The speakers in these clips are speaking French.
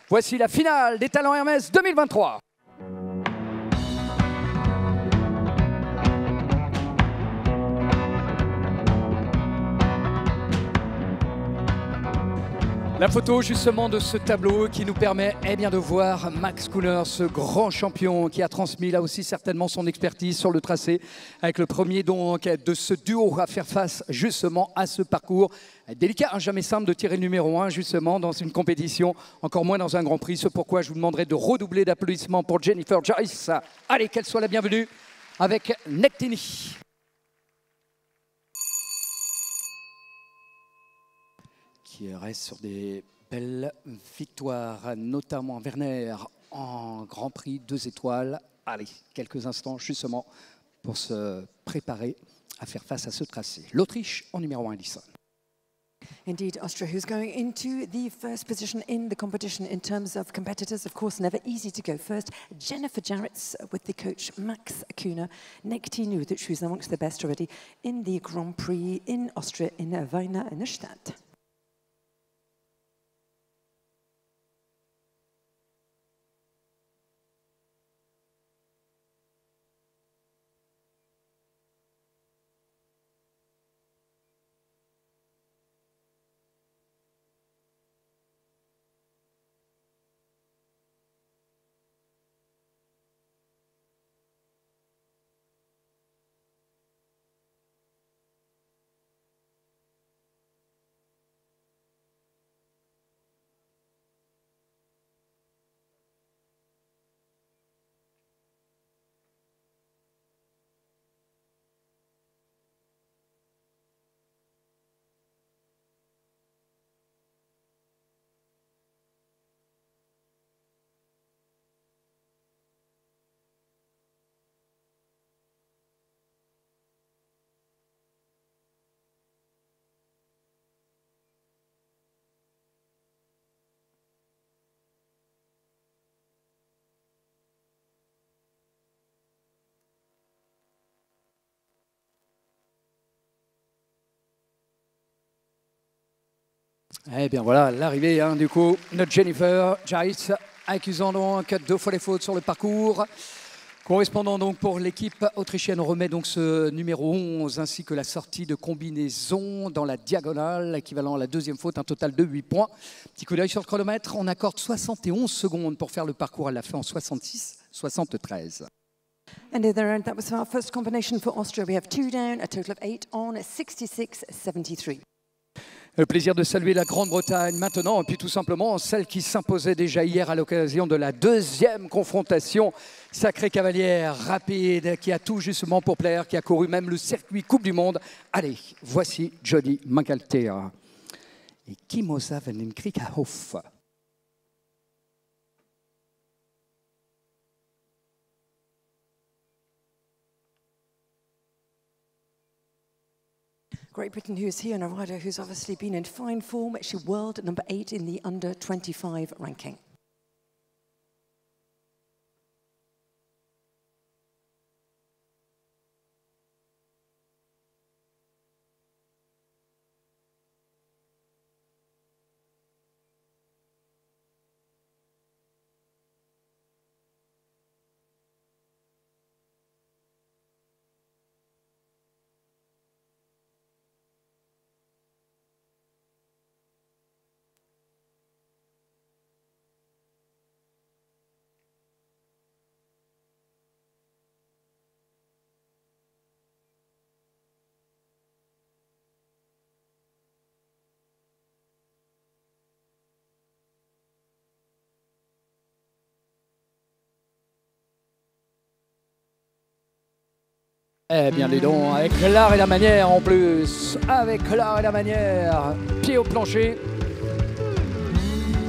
Voici la finale des Talents Hermès 2023. La photo justement de ce tableau qui nous permet de voir Max Kühner, ce grand champion qui a transmis là aussi certainement son expertise sur le tracé, avec le premier donc de ce duo à faire face justement à ce parcours délicat, jamais simple de tirer le numéro 1 justement dans une compétition, encore moins dans un Grand Prix. C'est pourquoi je vous demanderai de redoubler d'applaudissements pour Jennifer Joyce. Allez, qu'elle soit la bienvenue avec Nectini. Qui reste sur des belles victoires, notamment Werner en Grand Prix 2 étoiles. Allez, quelques instants justement pour se préparer à faire face à ce tracé. L'Autriche en numéro 1, Alison. Indeed, Austria, who's going into the first position in the competition in terms of competitors. Of course, never easy to go first. Jennifer Jarrett with the coach Max Kühner. Nectini, who's amongst the best already in the Grand Prix in Austria in Wiener Neustadt. Eh bien voilà l'arrivée du coup de Jennifer Joyce, accusant donc 2 fois les fautes sur le parcours. Correspondant donc pour l'équipe autrichienne, on remet donc ce numéro 11 ainsi que la sortie de combinaison dans la diagonale, équivalent à la 2e faute, un total de 8 points. Petit coup d'œil sur le chronomètre, on accorde 71 secondes pour faire le parcours à la fin en 66-73. And there, that was our first combination for Austria. We have 2 down, a total of 8 on 66-73. Le plaisir de saluer la Grande-Bretagne maintenant, et puis tout simplement celle qui s'imposait déjà hier à l'occasion de la 2e confrontation. Sacrée cavalière, rapide, qui a tout justement pour plaire, qui a couru même le circuit Coupe du Monde. Allez, voici Jody Mangalter et Kimosa van den Kriegerhof. Great Britain, who's here, and a rider who's obviously been in fine form. She's world number 8 in the under 25 ranking. Eh bien, dis donc, avec l'art et la manière en plus, avec l'art et la manière, pied au plancher,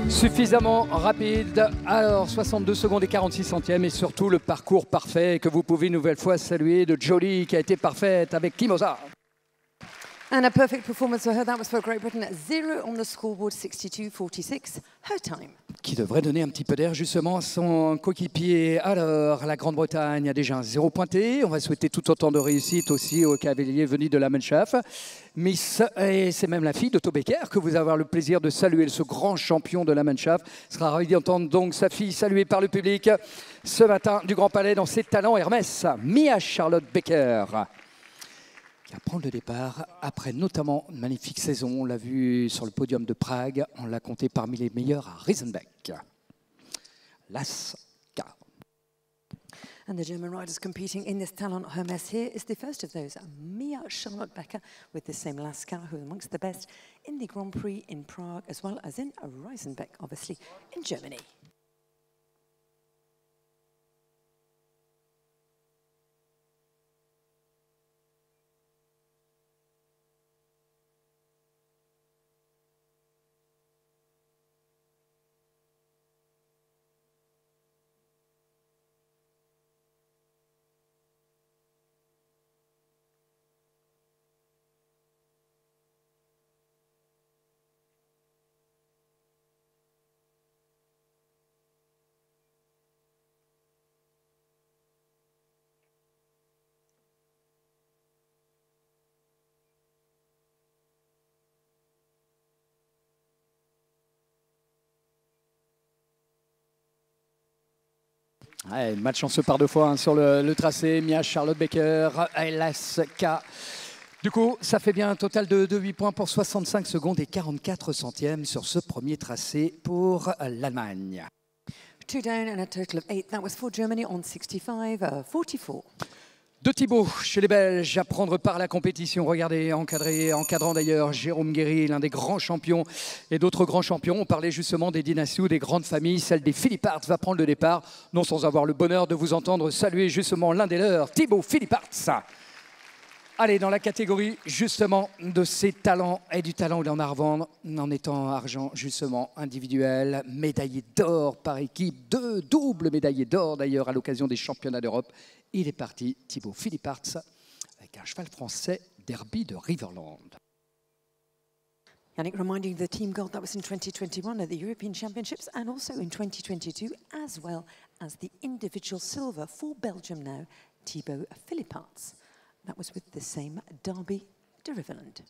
suffisamment rapide, alors 62 secondes et 46 centièmes et surtout le parcours parfait que vous pouvez une nouvelle fois saluer de Jolie qui a été parfaite avec Kimosa. And a perfect performance for her. That was for Great Britain. 0 on the scoreboard, 62-46, her time. Qui devrait donner un petit peu d'air justement à son coéquipier. Alors, la Grande-Bretagne a déjà un 0 pointé. On va souhaiter tout autant de réussite aussi aux cavaliers venus de la Mannschaft. Miss, et c'est même la fille d'Otto Becker que vous allez avoir le plaisir de saluer, ce grand champion de la Mannschaft. Sera ravi d'entendre donc sa fille saluée par le public ce matin du Grand Palais dans ses talents Hermès. Mia Charlotte Becker, qui va prendre le départ après notamment une magnifique saison. On l'a vu sur le podium de Prague, on l'a compté parmi les meilleurs à Riesenbeck. Las K. And the German riders competing in this Talent Hermes here is the first of those, Mia Charlotte Becker, with the same Laskar, who is amongst the best in the Grand Prix in Prague, as well as in Riesenbeck, obviously, in Germany. Ouais, malchanceux par deux fois sur le tracé. Mia Charlotte Becker, LSK. Du coup, ça fait bien un total de 8 points pour 65 secondes et 44 centièmes sur ce premier tracé pour l'Allemagne. 2 down and a total of 8. That was for Germany on 65-44. De Thibaut, chez les Belges, à prendre part à la compétition. Regardez, encadrant d'ailleurs Jérôme Guéry, l'un des grands champions et d'autres grands champions. On parlait justement des dynasties ou des grandes familles. Celle des Philipparts va prendre le départ, non sans avoir le bonheur de vous entendre saluer justement l'un des leurs, Thibaut Philipparts. Allez, dans la catégorie justement de ses talents et du talent qu'il en a à revendre, en étant argent justement individuel, médaillé d'or par équipe, 2 doubles médaillés d'or d'ailleurs à l'occasion des championnats d'Europe. Il est parti, Thibaut Philipparts, avec un cheval français, Derby de Riverland. Yannick reminding the team gold that was in 2021 at the European Championships and also in 2022, as well as the individual silver for Belgium now, Thibaut Philipparts. That was with the same Derby de Riverland.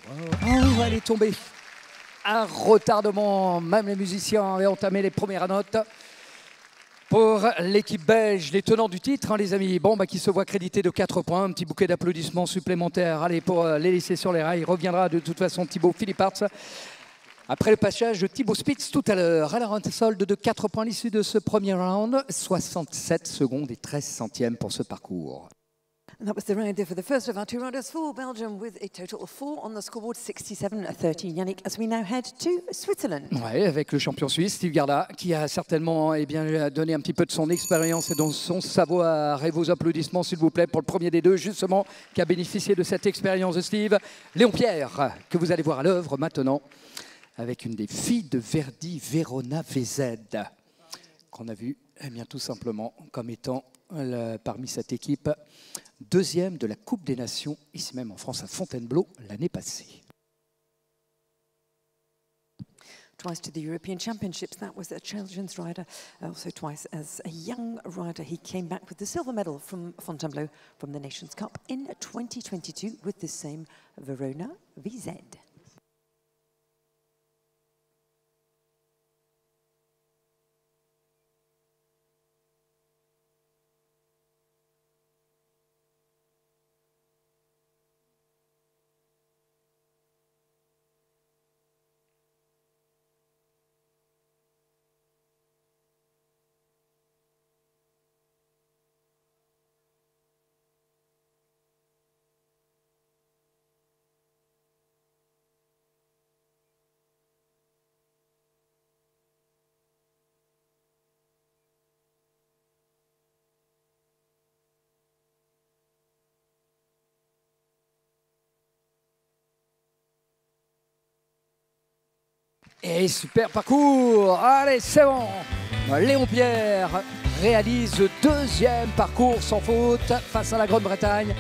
Oh, elle est tombée. Un retardement, même les musiciens avaient entamé les premières notes. Pour l'équipe belge, les tenants du titre, hein, les amis, bon, qui se voit crédité de 4 points, un petit bouquet d'applaudissements supplémentaires. Allez, pour les laisser sur les rails, il reviendra de toute façon Thibaut Philipparts. Après le passage de Thibaut Spitz tout à l'heure, alors un solde de 4 points à l'issue de ce premier round, 67 secondes et 13 centièmes pour ce parcours. And that was the round there for the first of our 2 rounders for Belgium with a total of 4 on the scoreboard, 67-13. Yannick, as we now head to Switzerland. Ouais, avec le champion suisse, Steve Garda, qui a certainement donné un petit peu de son expérience et de son savoir. Et vos applaudissements, s'il vous plaît, pour le premier des deux, justement, qui a bénéficié de cette expérience de Steve. Léon Pierre, que vous allez voir à l'œuvre maintenant, avec une des filles de Verdi, Verona VZ, qu'on a vu tout simplement comme étant parmi cette équipe deuxième de la Coupe des Nations, ici même en France à Fontainebleau, l'année passée. Twice to the European Championships, that was a children's rider, also twice as a young rider. He came back with the silver medal from Fontainebleau from the Nations Cup in 2022 with the same Verona VZ. Et super parcours. Allez, c'est bon. Léon Pierre réalise le deuxième parcours sans faute face à la Grande-Bretagne.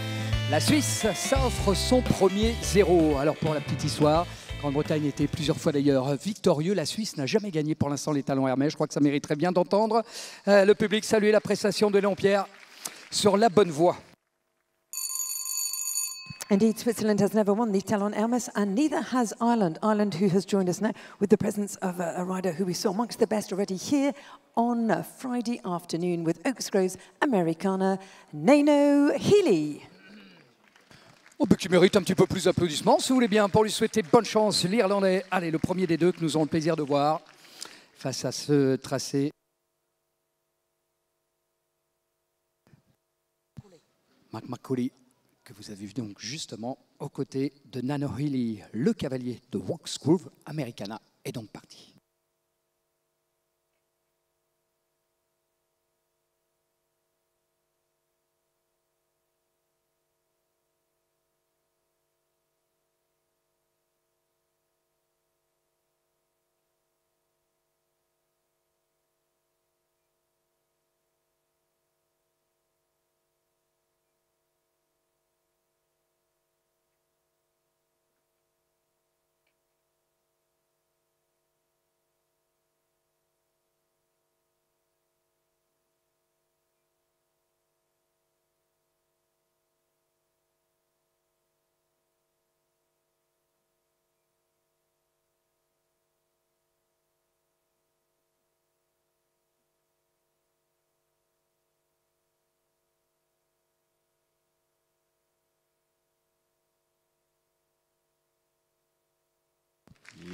La Suisse s'offre son premier 0. Alors pour la petite histoire, Grande-Bretagne était plusieurs fois d'ailleurs victorieux. La Suisse n'a jamais gagné pour l'instant les talons Hermès. Je crois que ça mériterait bien d'entendre le public saluer la prestation de Léon Pierre sur la bonne voie. Indeed, Switzerland has never won the Talon Hermes, and neither has Ireland. Ireland, who has joined us now with the presence of a rider who we saw amongst the best already here on Friday afternoon with Oaks Grove's Americana, Nano Healy. Oh, qui mérite un petit peu plus d'applaudissements, si vous voulez bien, pour lui souhaiter bonne chance, l'Irlandais. Allez, le premier des deux que nous aurons le plaisir de voir face à ce tracé. Mark McCauley, que vous avez vu donc justement aux côtés de Nano Healy, le cavalier de Oaks Grove Americana, est donc parti.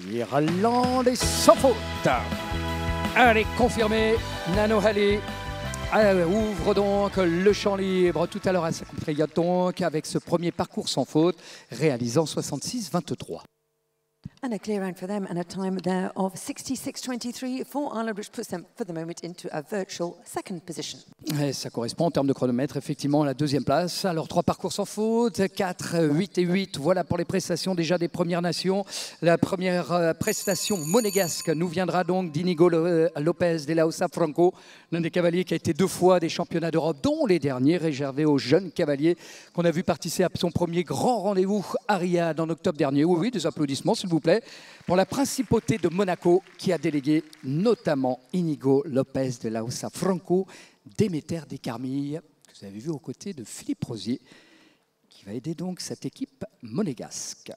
Irlandais sans faute. Allez, confirmé, Nano Healy ouvre donc le champ libre tout à l'heure à sa compatriote donc avec ce premier parcours sans faute réalisant 66-23. And a clear round for them and a time there of 66.23 for Ireland, which puts them for the moment into a virtual second position. Et ça correspond en termes de chronomètre effectivement à la deuxième place. Alors 3 parcours sans faute, 4, 8 et 8. Voilà pour les prestations déjà des Premières Nations. La première prestation monégasque nous viendra donc d'Inigo Lopez de Lausa Franco, l'un des cavaliers qui a été 2 fois des championnats d'Europe, dont les derniers réservés aux jeunes cavaliers qu'on a vu participer à son premier grand rendez-vous à Riyad en octobre dernier. Oui, des applaudissements s'il vous plaît. Pour la principauté de Monaco qui a délégué notamment Inigo Lopez de Lausa Franco, Déméter des Carmilles, que vous avez vu aux côtés de Philippe Rosier, qui va aider donc cette équipe monégasque.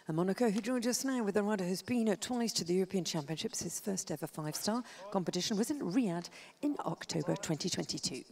And Monaco, who joined us now with a rider who's been twice to the European Championships. His first ever 5-star competition was in Riyadh in October 2022.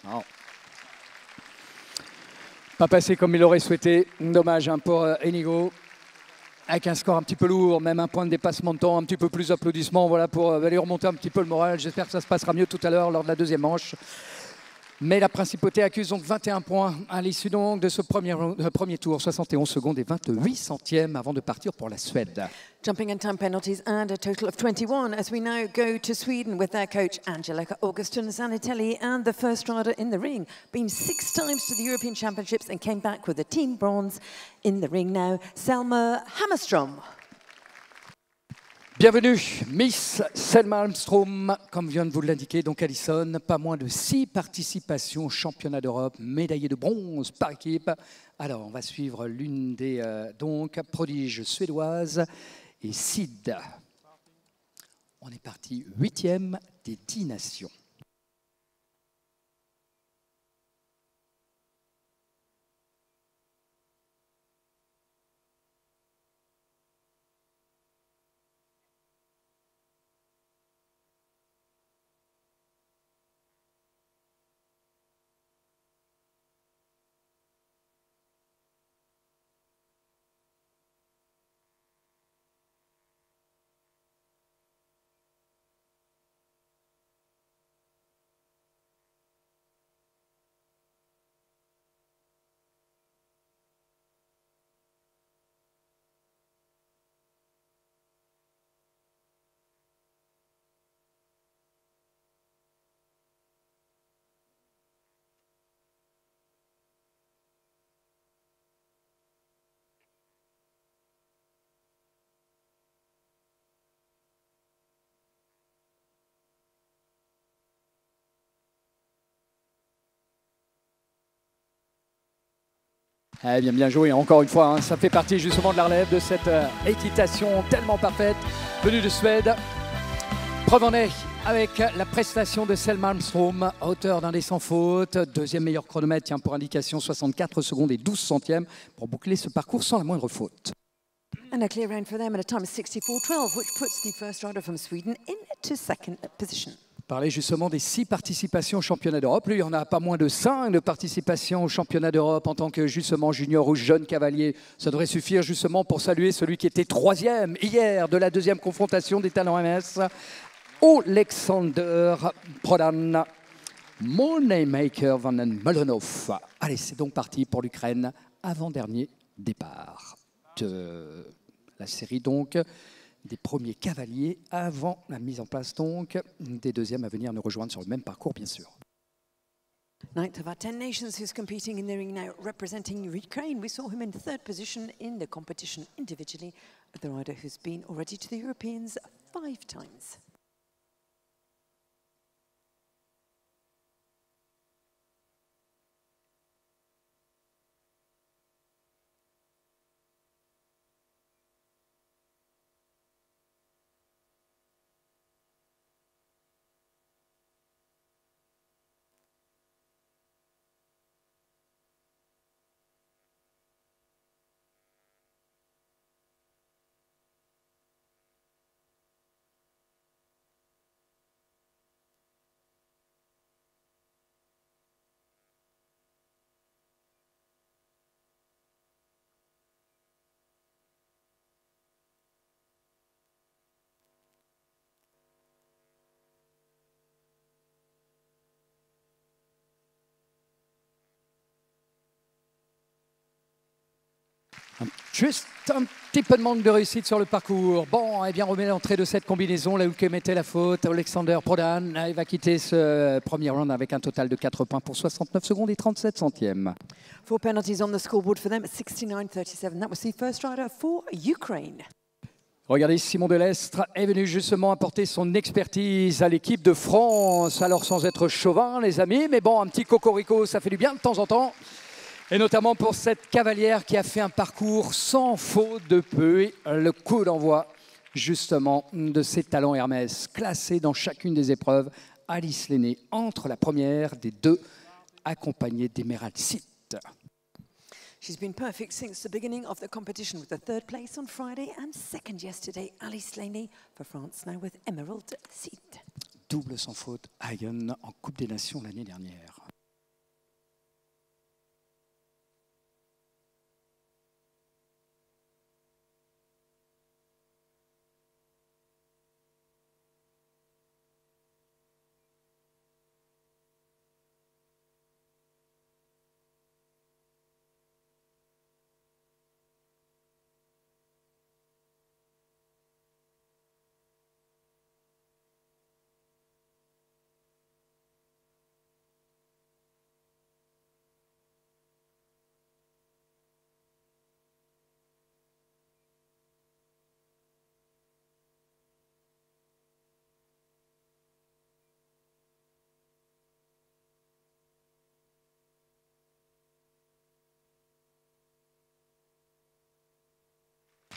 Non. Pas passé comme il aurait souhaité. Dommage hein, pour Inigo. Avec un score un petit peu lourd, même un point de dépassement de temps, un petit peu plus d'applaudissements voilà, pour aller remonter un petit peu le moral. J'espère que ça se passera mieux tout à l'heure lors de la deuxième manche. Mais la principauté accuse donc 21 points à l'issue donc de ce premier tour, 71 secondes et 28 centièmes avant de partir pour la Suède. Jumping and time penalties and a total of 21 as we now go to Sweden with their coach Angelica Augustin Zanitelli and the first rider in the ring. Been 6 times to the European Championships and came back with a team bronze in the ring now. Selma Hammerstrom. Bienvenue, Miss Selma Hammerstrom, comme vient de vous l'indiquer, donc Alison, pas moins de 6 participations au championnat d'Europe, médaillée de bronze par équipe. Alors, on va suivre l'une des donc prodiges suédoises et Sid. On est parti 8e des 10 nations. Eh bien, bien joué, encore une fois, hein, ça fait partie justement de la relève de cette équitation tellement parfaite venue de Suède. Preuve en est avec la prestation de Selma Malmström, auteur d'un des sans faute, deuxième meilleur chronomètre, tiens, pour indication 64 secondes et 12 centièmes pour boucler ce parcours sans la moindre faute. And a clear round for them at a time of 64.12, which puts the first rider from Sweden into second position. Parler justement des 6 participations au championnat d'Europe. Lui, il y en a pas moins de 5 de participations au championnat d'Europe en tant que justement junior ou jeune cavalier. Ça devrait suffire justement pour saluer celui qui était 3e hier de la deuxième confrontation des talents MS, Alexander Prodan, Moneymaker van den Molenhof. Allez, c'est donc parti pour l'Ukraine, avant-dernier départ de la série donc. Des premiers cavaliers avant la mise en place donc des deuxièmes à venir nous rejoindre sur le même parcours bien sûr. Ninth of our 10 nations who's competing in the ring now representing Ukraine. We saw him in third position in the competition individually, the rider who's been already to the Europeans 5 times. Juste un petit peu de manque de réussite sur le parcours. Bon, eh bien, remet l'entrée de cette combinaison, là où il mettait la faute. Alexander Prodan, il va quitter ce premier round avec un total de 4 points pour 69 secondes et 37 centièmes. 4 penalties on the scoreboard for them at 69.37. That was the first rider for Ukraine. Regardez, Simon Delestre est venu justement apporter son expertise à l'équipe de France. Alors, sans être chauvin, les amis, mais bon, un petit cocorico, ça fait du bien de temps en temps. Et notamment pour cette cavalière qui a fait un parcours sans faute de peu. Et le coup d'envoi, justement, de ses talents Hermès, classés dans chacune des épreuves. Alice Lenné entre la première des 2, accompagnée d'Emerald Sit. She's been perfect since the beginning of the competition with the 3rd place on Friday and 2nd yesterday. Alice Lenné for France now with Emerald Sit. Double sans faute, Hagen en Coupe des Nations l'année dernière.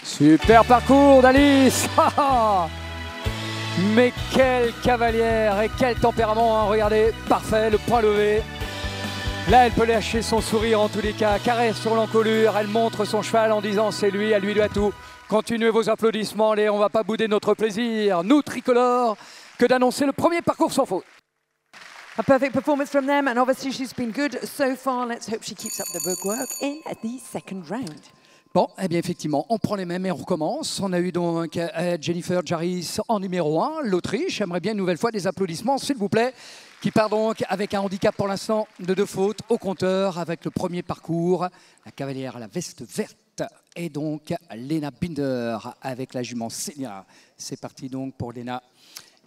Super parcours d'Alice. Mais quelle cavalière et quel tempérament, hein. Regardez, parfait, le point levé. Là, elle peut lâcher son sourire en tous les cas, caresse sur l'encolure, elle montre son cheval en disant c'est lui, elle lui doit tout. Continuez vos applaudissements, allez, on ne va pas bouder notre plaisir, nous tricolores, que d'annoncer le premier parcours sans faute. A perfect performance from them, and obviously she's been good so far. Let's hope she keeps up the good work in the second round. Bon, eh bien effectivement, on prend les mêmes et on recommence. On a eu donc Jennifer Jarry en numéro 1, l'Autriche. J'aimerais bien une nouvelle fois des applaudissements, s'il vous plaît, qui part donc avec un handicap pour l'instant de 2 fautes au compteur avec le premier parcours. La cavalière à la veste verte et donc Lena Binder avec la jument Senia. C'est parti donc pour Lena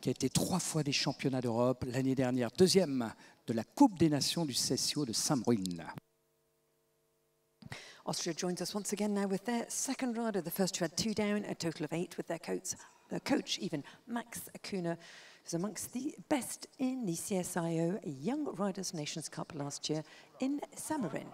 qui a été 3 fois des championnats d'Europe. L'année dernière, 2e de la Coupe des Nations du CSIO de Saint-Bruyn. Austria joins us once again now with their second rider. The first 2 had 2 down, a total of 8 with their coach even Max Acuna, who's amongst the best in the CSIO Young Riders Nations Cup last year in Saint-Marin.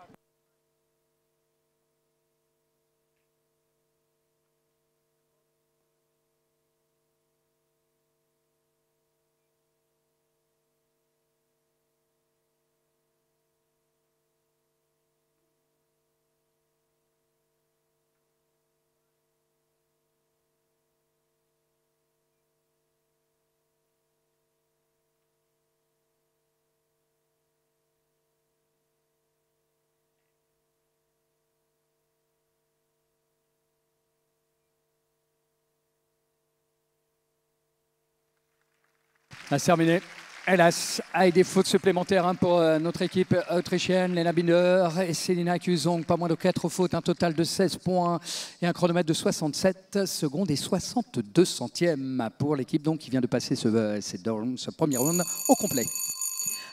C'est terminé. Hélas, avec des fautes supplémentaires pour notre équipe autrichienne, Lena Binder et Selina Kuzong. Pas moins de 4 fautes, un total de 16 points et un chronomètre de 67 secondes et 62 centièmes pour l'équipe donc qui vient de passer ce premier round au complet.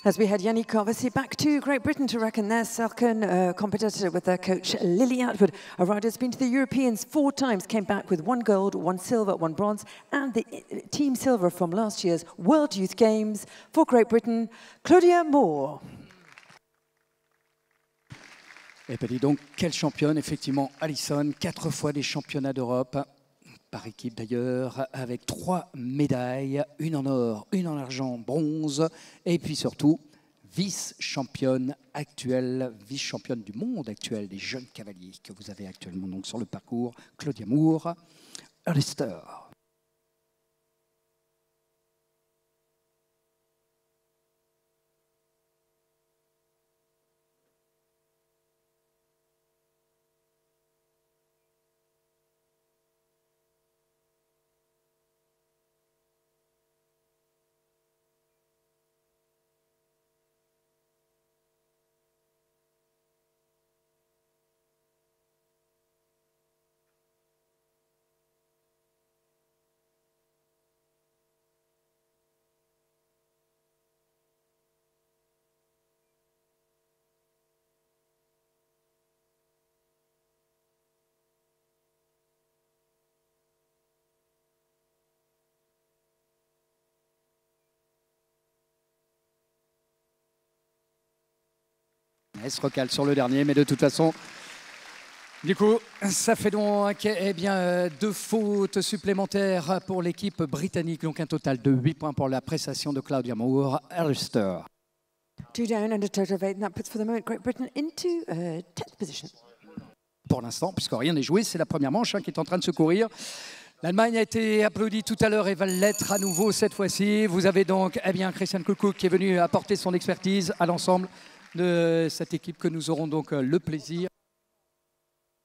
As we had Yannick Carvesi back to Great Britain to reckon their second competitor with their coach Lily Atwood. A rider has been to the Europeans 4 times, came back with 1 gold, 1 silver, 1 bronze, and the team silver from last year's World Youth Games for Great Britain, Claudia Moore. Et puis dis donc, quelle championne, effectivement, Alison, 4 fois des championnats d'Europe. Par équipe d'ailleurs, avec 3 médailles, une en or, une en argent, bronze, et puis surtout, vice-championne actuelle, vice-championne du monde actuel des jeunes cavaliers que vous avez actuellement donc sur le parcours, Claudia Moore, Ulster. Elle se recale sur le dernier, mais de toute façon, du coup, ça fait donc 2 fautes supplémentaires pour l'équipe britannique. Donc un total de 8 points pour la prestation de Claudia Moore, Ulster. 2 down and a total of 8, and that puts for the moment Great Britain into 10th position. Pour l'instant, puisque rien n'est joué, c'est la première manche qui est en train de se courir. L'Allemagne a été applaudie tout à l'heure et va l'être à nouveau cette fois-ci. Vous avez donc Christian Kuckuck qui est venu apporter son expertise à l'ensemble de cette équipe que nous aurons donc le plaisir,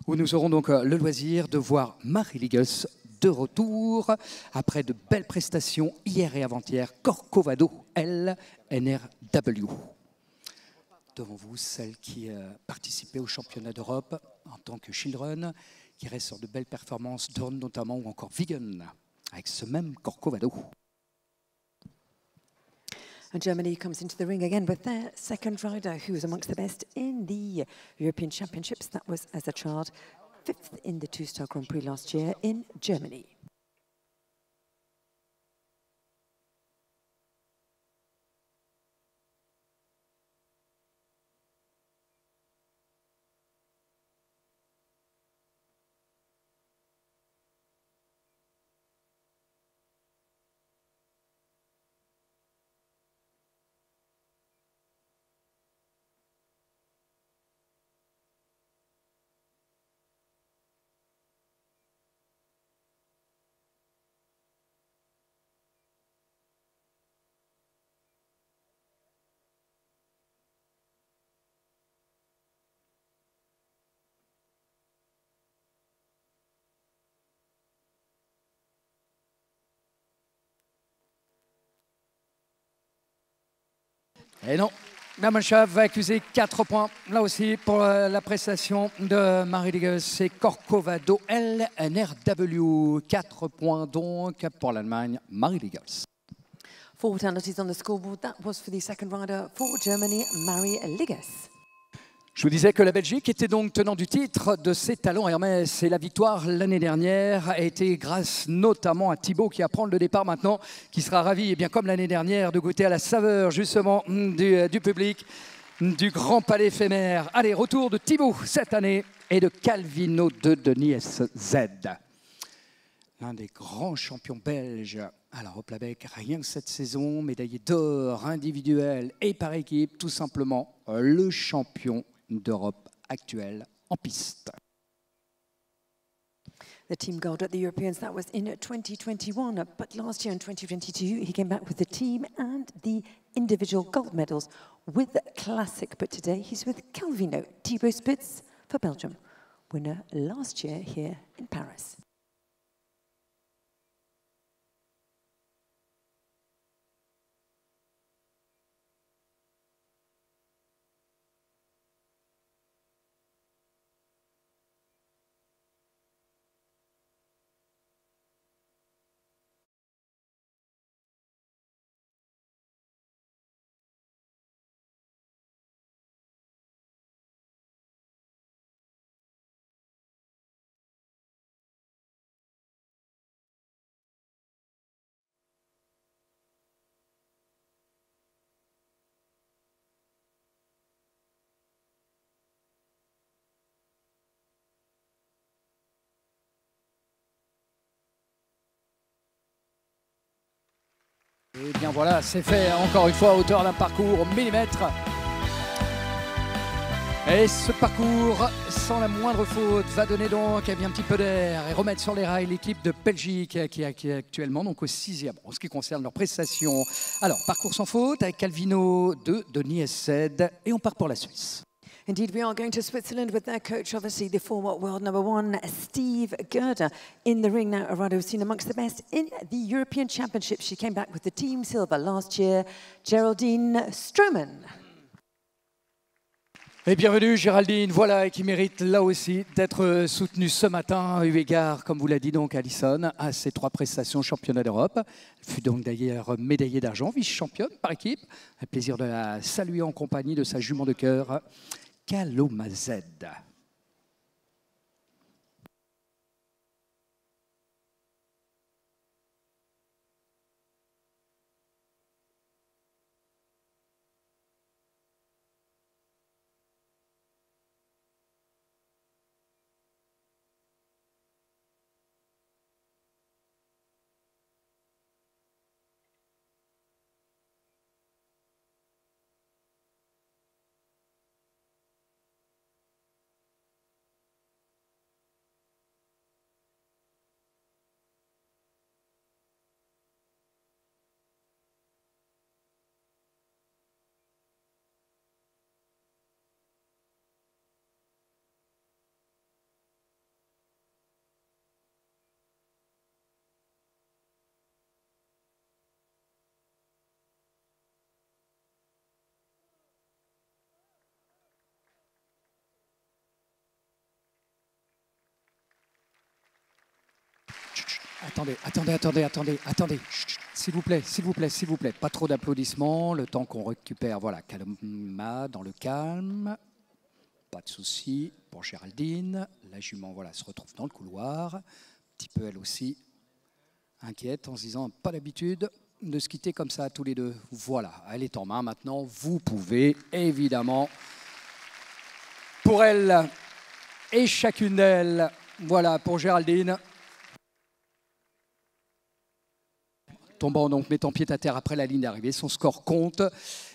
où nous aurons donc le loisir de voir Marie Ligus de retour après de belles prestations hier et avant-hier. Corcovado, elle, NRW. Devant vous, celle qui participait au championnat d'Europe en tant que children, qui reste sur de belles performances, Dawn notamment, ou encore Vegan, avec ce même Corcovado. And Germany comes into the ring again with their second rider, who was amongst the best in the European Championships. That was as a child, 5th in the 2-star Grand Prix last year in Germany. Et non, Namanchav va accuser 4 points, là aussi, pour la prestation de Marie Ligus. C'est Corcovado, LNRW. 4 points donc pour l'Allemagne, Marie Ligus. 4 penalties on the scoreboard. That was for the second rider for Germany, Marie Ligus. Je vous disais que la Belgique était donc tenant du titre de ses talons Hermès et la victoire l'année dernière a été grâce notamment à Thibaut qui apprend le départ maintenant, qui sera ravi, et bien comme l'année dernière, de goûter à la saveur justement du public, du Grand Palais éphémère. Allez, retour de Thibaut cette année et de Calvino de Denis Z. L'un des grands champions belges à la Roplabec, rien que cette saison, médaillé d'or individuel et par équipe, tout simplement le champion d'Europe actuelle en piste. The team gold at the Europeans, that was in 2021, but last year in 2022 he came back with the team and the individual gold medals with Classic, but today he's with Calvino, Thibaut Spitz for Belgium, winner last year here in Paris. Et bien voilà, c'est fait encore une fois à hauteur d'un parcours millimètre. Et ce parcours, sans la moindre faute, va donner donc un petit peu d'air et remettre sur les rails l'équipe de Belgique qui est actuellement donc au 6e en ce qui concerne leurs prestations. Alors, parcours sans faute avec Calvino de Denis Essed et on part pour la Suisse. Indeed, we are going to Switzerland with their coach, obviously the former world #1, Steve Gerder, in the ring now. Arado has seen amongst the best in the European Championship. She came back with the team silver last year, Geraldine Stroman. Et bienvenue Géraldine, voilà, et qui mérite là aussi d'être soutenue ce matin, eu égard, comme vous l'a dit donc Alison, à ses 3 prestations championnat d'Europe. Elle fut donc d'ailleurs médaillée d'argent, vice-championne par équipe. Un plaisir de la saluer en compagnie de sa jument de cœur, Kalomazed. Attendez. Chut, s'il vous plaît. Pas trop d'applaudissements, le temps qu'on récupère. Voilà, Kaloma dans le calme. Pas de souci pour Géraldine. La jument, voilà, se retrouve dans le couloir. Un petit peu elle aussi inquiète en se disant pas l'habitude de se quitter comme ça tous les deux. Voilà, elle est en main maintenant. Vous pouvez évidemment, pour elle et chacune d'elles, voilà, pour Géraldine. Tombant donc, mettant pied à terre après la ligne d'arrivée, son score compte.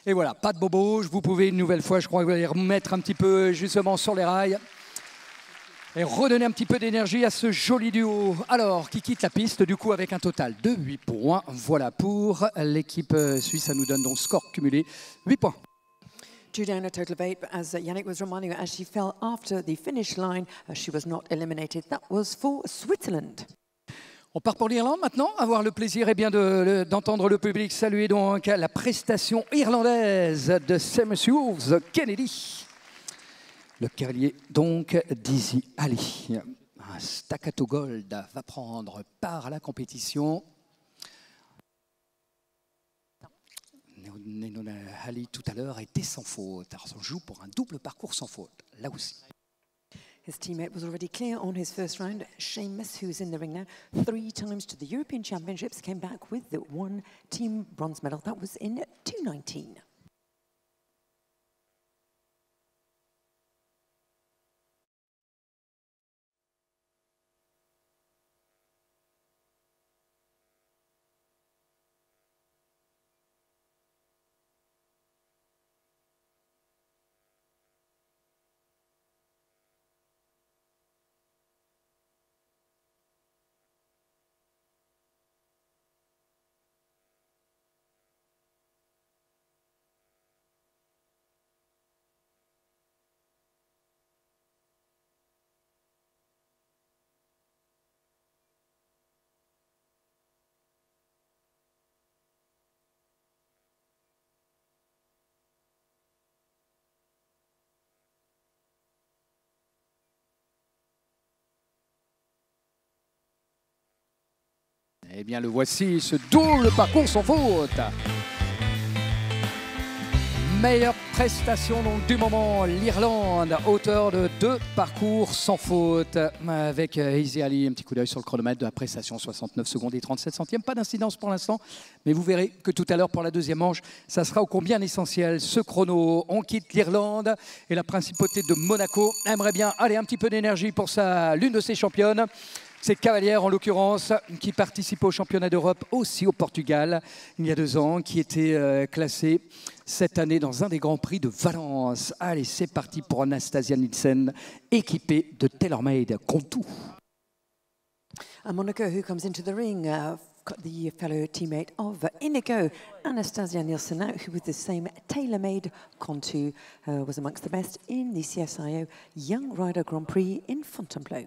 Et voilà, pas de bobo, vous pouvez une nouvelle fois, je crois que vous allez remettre un petit peu justement sur les rails et redonner un petit peu d'énergie à ce joli duo. Alors, qui quitte la piste du coup avec un total de 8 points. Voilà pour l'équipe suisse, ça nous donne donc score cumulé 8 points. 2 down, a total of 8, but as Yannick was reminding her, as she fell after the finish line, she was not eliminated. That was for Switzerland. On part pour l'Irlande maintenant, avoir le plaisir d'entendre le public saluer donc la prestation irlandaise de Sam Hughes Kennedy. Le cavalier donc d'Easy Ali. Un staccato gold va prendre part à la compétition. Nenona Ali tout à l'heure était sans faute. Alors on joue pour un double parcours sans faute, là aussi. His teammate was already clear on his first round. Seamus, who's in the ring now, 3 times to the European Championships, came back with the 1 team bronze medal. That was in 2019. Eh bien, le voici, ce double parcours sans faute. Meilleure prestation donc, du moment, l'Irlande, auteur de 2 parcours sans faute. Avec Easy Ali, un petit coup d'œil sur le chronomètre de la prestation, 69 secondes et 37 centièmes. Pas d'incidence pour l'instant, mais vous verrez que tout à l'heure, pour la deuxième manche, ça sera ô combien essentiel. Ce chrono, on quitte l'Irlande et la principauté de Monaco aimerait bien aller un petit peu d'énergie pour l'une de ses championnes. Cette cavalière, en l'occurrence, qui participe au championnat d'Europe aussi au Portugal il y a 2 ans, qui était classée cette année dans un des grands prix de Valence. Allez, c'est parti pour Anastasia Nielsen, équipée de TaylorMade Contour. And Monaco, who comes into the ring, the fellow teammate of Inigo, Anastasia Nielsen, who with the same tailor-made Contour was amongst the best in the CSIO Young Rider Grand Prix in Fontainebleau.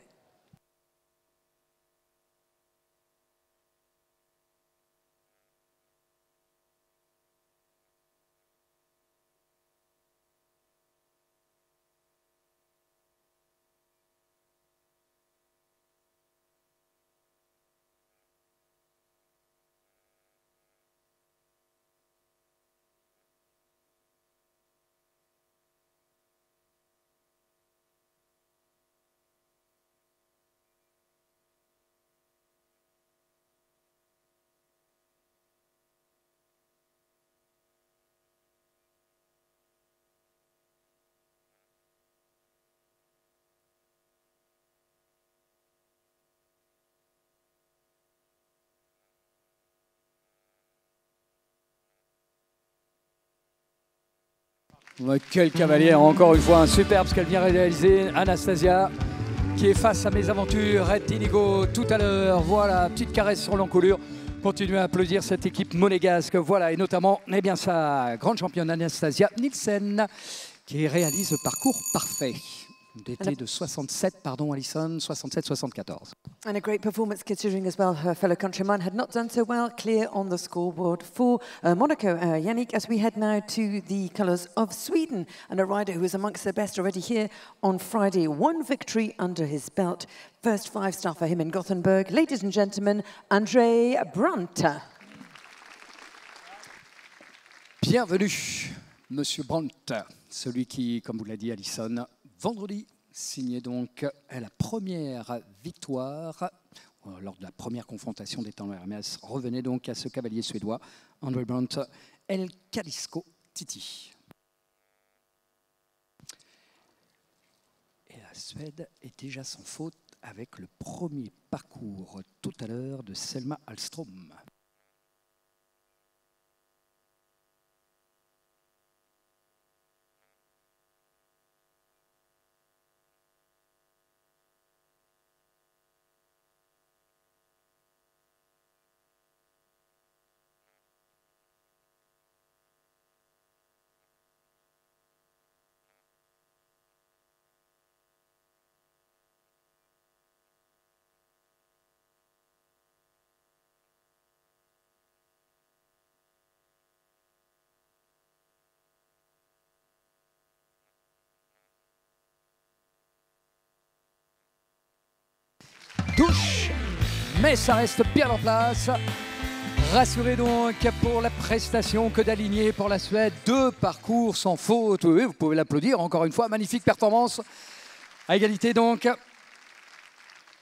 Quelle cavalière, encore une fois, un superbe ce qu'elle vient réaliser, Anastasia, qui est face à mes aventures, Red Inigo tout à l'heure. Voilà, petite caresse sur l'encolure. Continuez à applaudir cette équipe monégasque, voilà, et notamment, eh bien, sa grande championne Anastasia Nielsen, qui réalise le parcours parfait. D'été de 67, pardon, Alison, 67-74. And a great performance considering as well her fellow countryman had not done so well, clear on the scoreboard for Monaco. Yannick, as we head now to the colours of Sweden, and a rider who is amongst the best already here on Friday. 1 victory under his belt. First 5-star for him in Gothenburg. Ladies and gentlemen, André Brandt. Bienvenue, Monsieur Brandt, celui qui, comme vous l'a dit Alison, vendredi, signé donc la première victoire lors de la première confrontation des temps Hermès. Revenez donc à ce cavalier suédois, André Brandt, El Jalisco Titi. Et la Suède est déjà sans faute avec le premier parcours tout à l'heure de Selma Alström. Touche, mais ça reste bien en place. Rassurez donc pour la prestation que d'aligner pour la Suède. 2 parcours sans faute. Oui, vous pouvez l'applaudir encore une fois. Magnifique performance. À égalité donc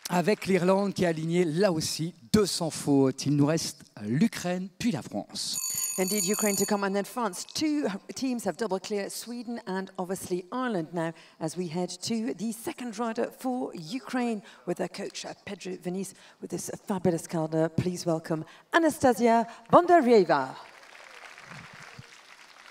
avec l'Irlande qui a aligné là aussi 2 sans faute. Il nous reste l'Ukraine puis la France. Indeed, Ukraine to come, and then France. 2 teams have double clear, Sweden and obviously Ireland now, as we head to the second rider for Ukraine with their coach, Pedro Venice, with this fabulous calendar. Please welcome Anastasia Bondaryeva.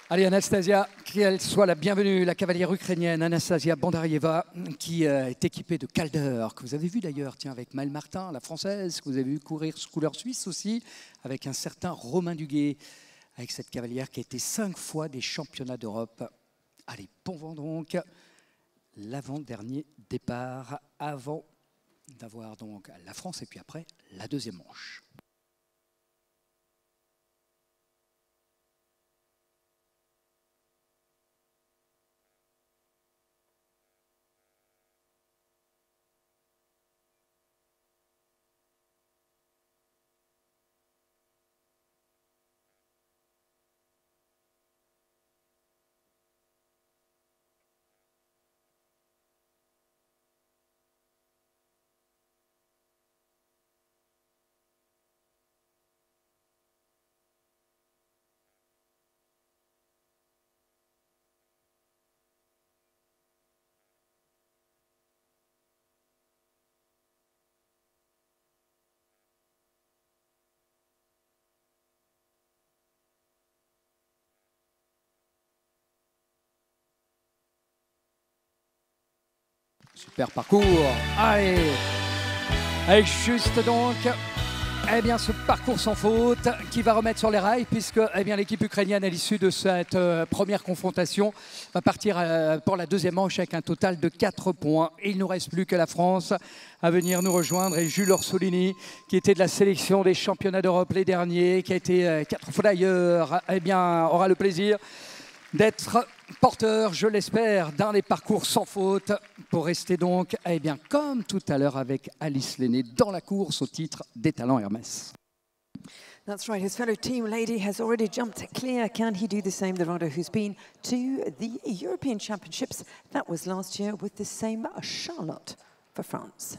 Allez, Anastasia, qu'elle soit la bienvenue, la cavalière ukrainienne Anastasia Bondaryeva, qui est équipée de Calder, que vous avez vu d'ailleurs, tiens, avec Maëlle Martin, la française, que vous avez vu courir sous couleur suisse aussi, avec un certain Romain Duguay, avec cette cavalière qui a été 5 fois des championnats d'Europe. Allez, bon vent donc, l'avant-dernier départ, avant d'avoir donc la France et puis après la deuxième manche. super parcours. Allez, avec juste donc ce parcours sans faute qui va remettre sur les rails puisque l'équipe ukrainienne à l'issue de cette première confrontation va partir pour la deuxième manche avec un total de 4 points. Et il ne nous reste plus que la France à venir nous rejoindre et Jules Orsolini qui était de la sélection des championnats d'Europe les derniers, qui a été 4 fois d'ailleurs, aura le plaisir d'être porteur, je l'espère, d'un des parcours sans faute pour rester donc, comme tout à l'heure avec Alice Lenné, dans la course au titre des talents Hermès. That's right, his fellow team lady has already jumped clear. Can he do the same? The rider who's been to the European Championships, that was last year with the same Charlotte for France.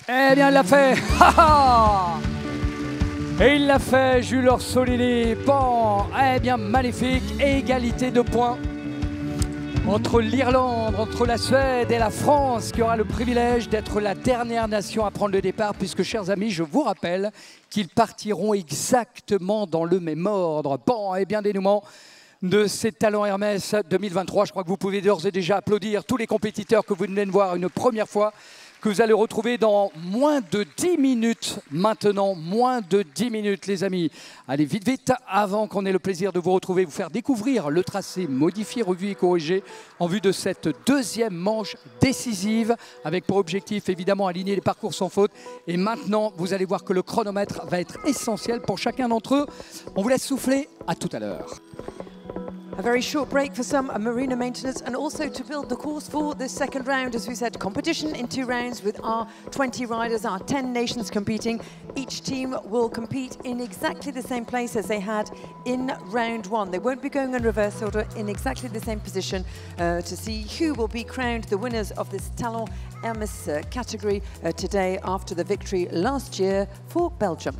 Il l'a fait. Et il l'a fait, Jules Orsolini. Bon, magnifique. Égalité de points entre l'Irlande, entre la Suède et la France, qui aura le privilège d'être la dernière nation à prendre le départ, puisque, chers amis, je vous rappelle qu'ils partiront exactement dans le même ordre. Bon, dénouement de ces talents Hermès 2023. Je crois que vous pouvez d'ores et déjà applaudir tous les compétiteurs que vous venez de voir une première fois, que vous allez retrouver dans moins de 10 minutes maintenant, moins de 10 minutes les amis. Allez vite, vite, avant qu'on ait le plaisir de vous retrouver, vous faire découvrir le tracé modifié, revu et corrigé en vue de cette deuxième manche décisive, avec pour objectif évidemment aligner les parcours sans faute. Et maintenant, vous allez voir que le chronomètre va être essentiel pour chacun d'entre eux. On vous laisse souffler, à tout à l'heure. A very short break for some marina maintenance and also to build the course for the second round. As we said, competition in 2 rounds with our 20 riders, our 10 nations competing. Each team will compete in exactly the same place as they had in round 1. They won't be going in reverse order, in exactly the same position to see who will be crowned the winners of this Talent Hermès category today after the victory last year for Belgium.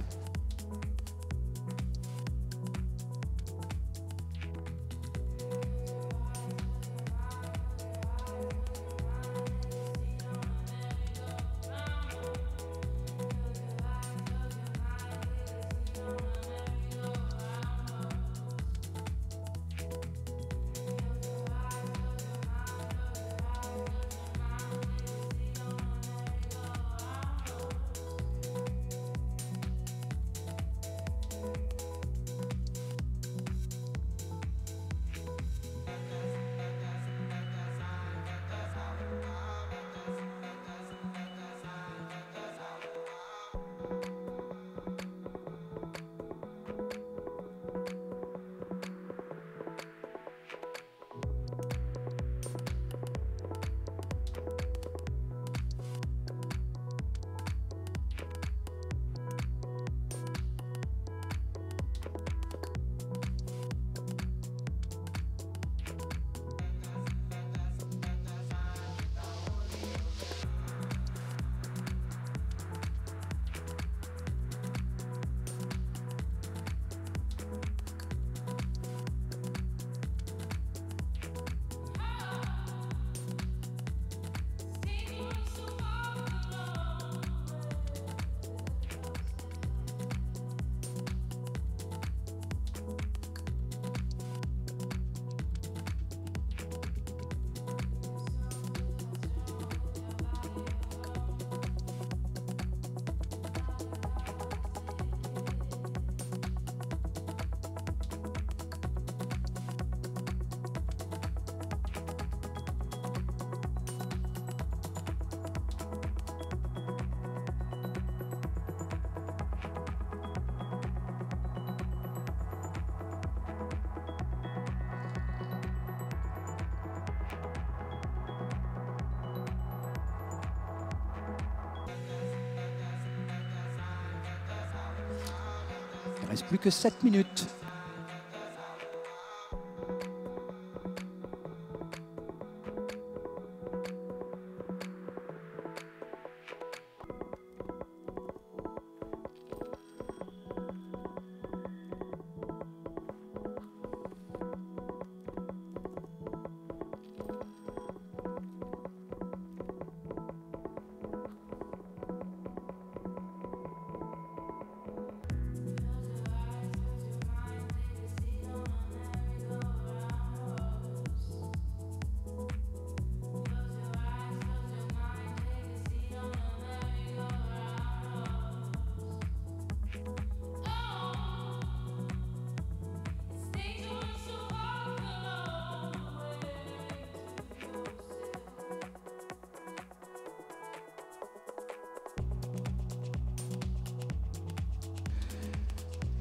reste plus que 7 minutes.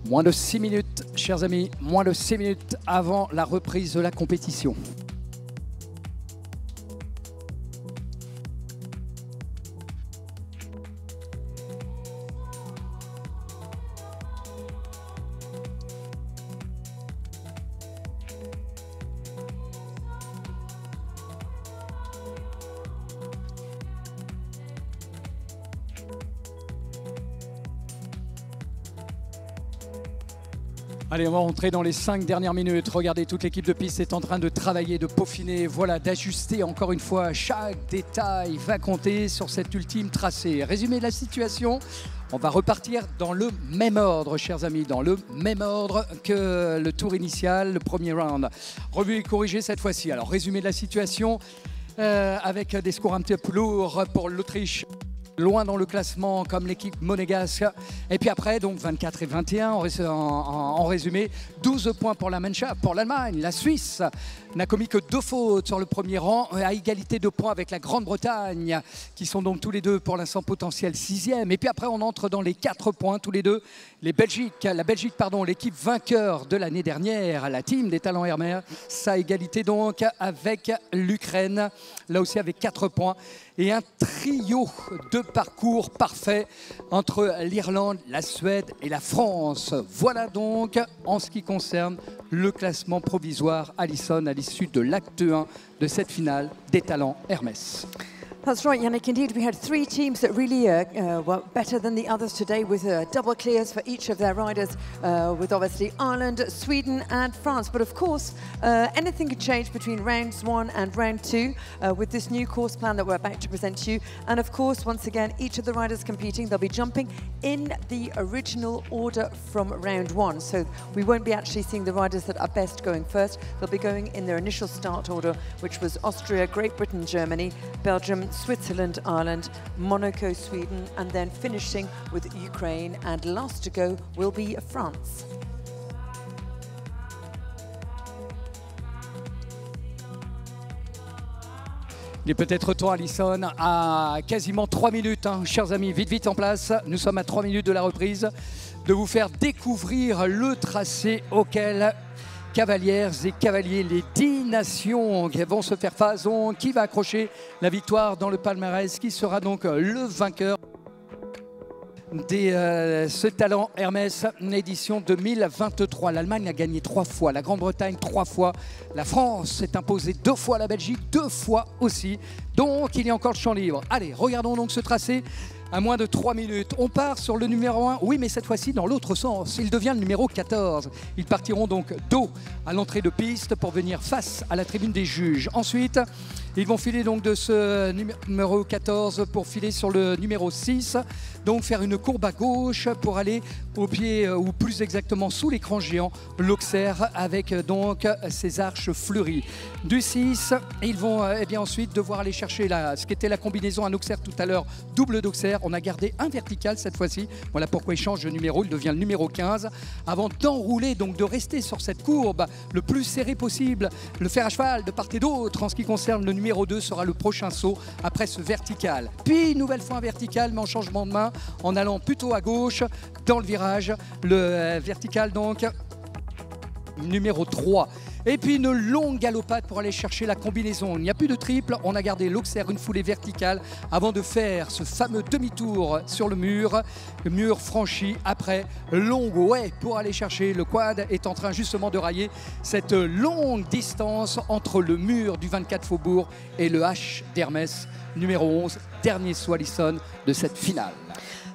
Moins de 6 minutes, chers amis, moins de 6 minutes avant la reprise de la compétition. Allez, on va rentrer dans les 5 dernières minutes. Regardez, toute l'équipe de piste est en train de travailler, de peaufiner, voilà, d'ajuster encore une fois. Chaque détail va compter sur cet ultime tracé. Résumé de la situation, on va repartir dans le même ordre, chers amis, dans le même ordre que le tour initial, le premier round. Revu et corrigé cette fois-ci. Alors, résumé de la situation avec des scores un petit peu lourds pour l'Autriche. Loin dans le classement comme l'équipe monégasque. Et puis après, donc 24 et 21 en résumé. 12 points pour la Mannschaft, pour l'Allemagne. La Suisse n'a commis que 2 fautes sur le premier rang, à égalité de points avec la Grande-Bretagne, qui sont donc tous les deux pour l'instant potentiel 6e. Et puis après, on entre dans les 4 points, tous les deux. La Belgique, l'équipe vainqueur de l'année dernière, la team des talents Hermès, à égalité donc avec l'Ukraine, là aussi avec 4 points. Et un trio de parcours parfait entre l'Irlande, la Suède et la France. Voilà donc en ce qui concerne le classement provisoire Alison à l'issue de l'acte 1 de cette finale des talents Hermès. That's right, Yannick. Indeed, we had 3 teams that really were better than the others today, with double clears for each of their riders, with obviously Ireland, Sweden and France. But of course, anything could change between rounds 1 and round 2 with this new course plan that we're about to present to you. And of course, once again, each of the riders competing, they'll be jumping in the original order from round 1. So we won't be actually seeing the riders that are best going first. They'll be going in their initial start order, which was Austria, Great Britain, Germany, Belgium, Switzerland, Ireland, Monaco, Sweden, and then finishing with Ukraine, and last to go will be France. Il est peut-être temps, Alison, à quasiment 3 minutes, hein, chers amis, vite en place. Nous sommes à 3 minutes de la reprise, de vous faire découvrir le tracé auquel cavalières et cavaliers, les 10 nations qui vont se faire face. Donc, qui va accrocher la victoire dans le palmarès, qui sera donc le vainqueur de ce talent Hermès, édition 2023. L'Allemagne a gagné 3 fois, la Grande-Bretagne 3 fois, la France s'est imposée 2 fois, la Belgique 2 fois aussi. Donc il y a encore le champ libre. Allez, regardons donc ce tracé. À moins de 3 minutes, on part sur le numéro 1, oui mais cette fois-ci dans l'autre sens, il devient le numéro 14. Ils partiront donc dos à l'entrée de piste pour venir face à la tribune des juges. Ensuite, ils vont filer donc de ce numéro 14 pour filer sur le numéro 6, donc faire une courbe à gauche pour aller au pied, ou plus exactement sous l'écran géant, l'Auxerre avec donc ses arches fleuries. Du 6, ils vont bien ensuite devoir aller chercher ce qui était la combinaison, un Auxerre tout à l'heure, double d'Auxerre. On a gardé un vertical cette fois-ci. Voilà pourquoi il change de numéro. Il devient le numéro 15. Avant d'enrouler, donc de rester sur cette courbe le plus serré possible. Le fer à cheval de part et d'autre. En ce qui concerne le numéro 2 sera le prochain saut après ce vertical. Puis, nouvelle fois un vertical, mais en changement de main, en allant plutôt à gauche dans le virage. Le vertical donc numéro 3. Et puis une longue galopade pour aller chercher la combinaison. Il n'y a plus de triple, on a gardé l'Auxerre, une foulée verticale avant de faire ce fameux demi-tour sur le mur franchi après longue ouais pour aller chercher. Le quad est en train justement de railler cette longue distance entre le mur du 24 Faubourg et le H d'Hermès, numéro 11, dernier Swallison de cette finale.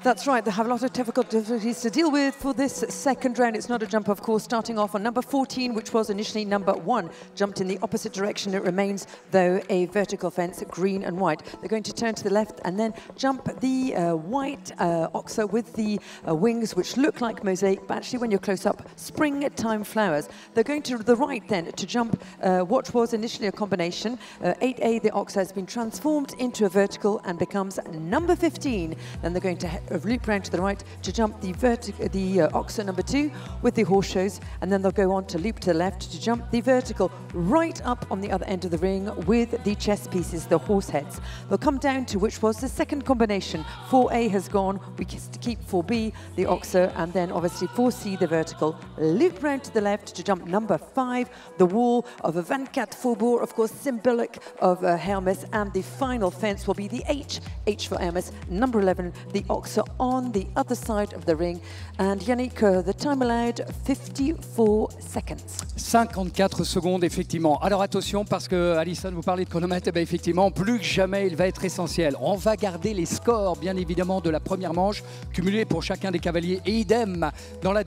That's right, they have a lot of difficulties to deal with for this second round. It's not a jump, of course, starting off on number 14, which was initially number 1. Jumped in the opposite direction. It remains, though, a vertical fence, green and white. They're going to turn to the left and then jump the white oxer with the wings, which look like mosaic, but actually, when you're close up, springtime flowers. They're going to the right then to jump what was initially a combination. 8A, the oxer, has been transformed into a vertical and becomes number 15. Then they're going to loop round to the right to jump the oxer number 2 with the horse shows, and then they'll go on to loop to the left to jump the vertical right up on the other end of the ring with the chess pieces, the horse heads. They'll come down to which was the second combination. 4A has gone, we keep 4B, the oxer, and then obviously 4C, the vertical. Loop round to the left to jump number 5, the wall of a 24 Faubourg, of course symbolic of Hermes, and the final fence will be the H for Hermes, number 11, the oxer on the other side of the ring. And Yannick, the time allowed, 54 seconds. 54 secondes, effectivement. Alors attention, parce que Alison, vous parlez de chronomètre, et bien effectivement, plus que jamais, il va être essentiel. On va garder les scores, bien évidemment, de la première manche, cumulés pour chacun des cavaliers, et idem dans la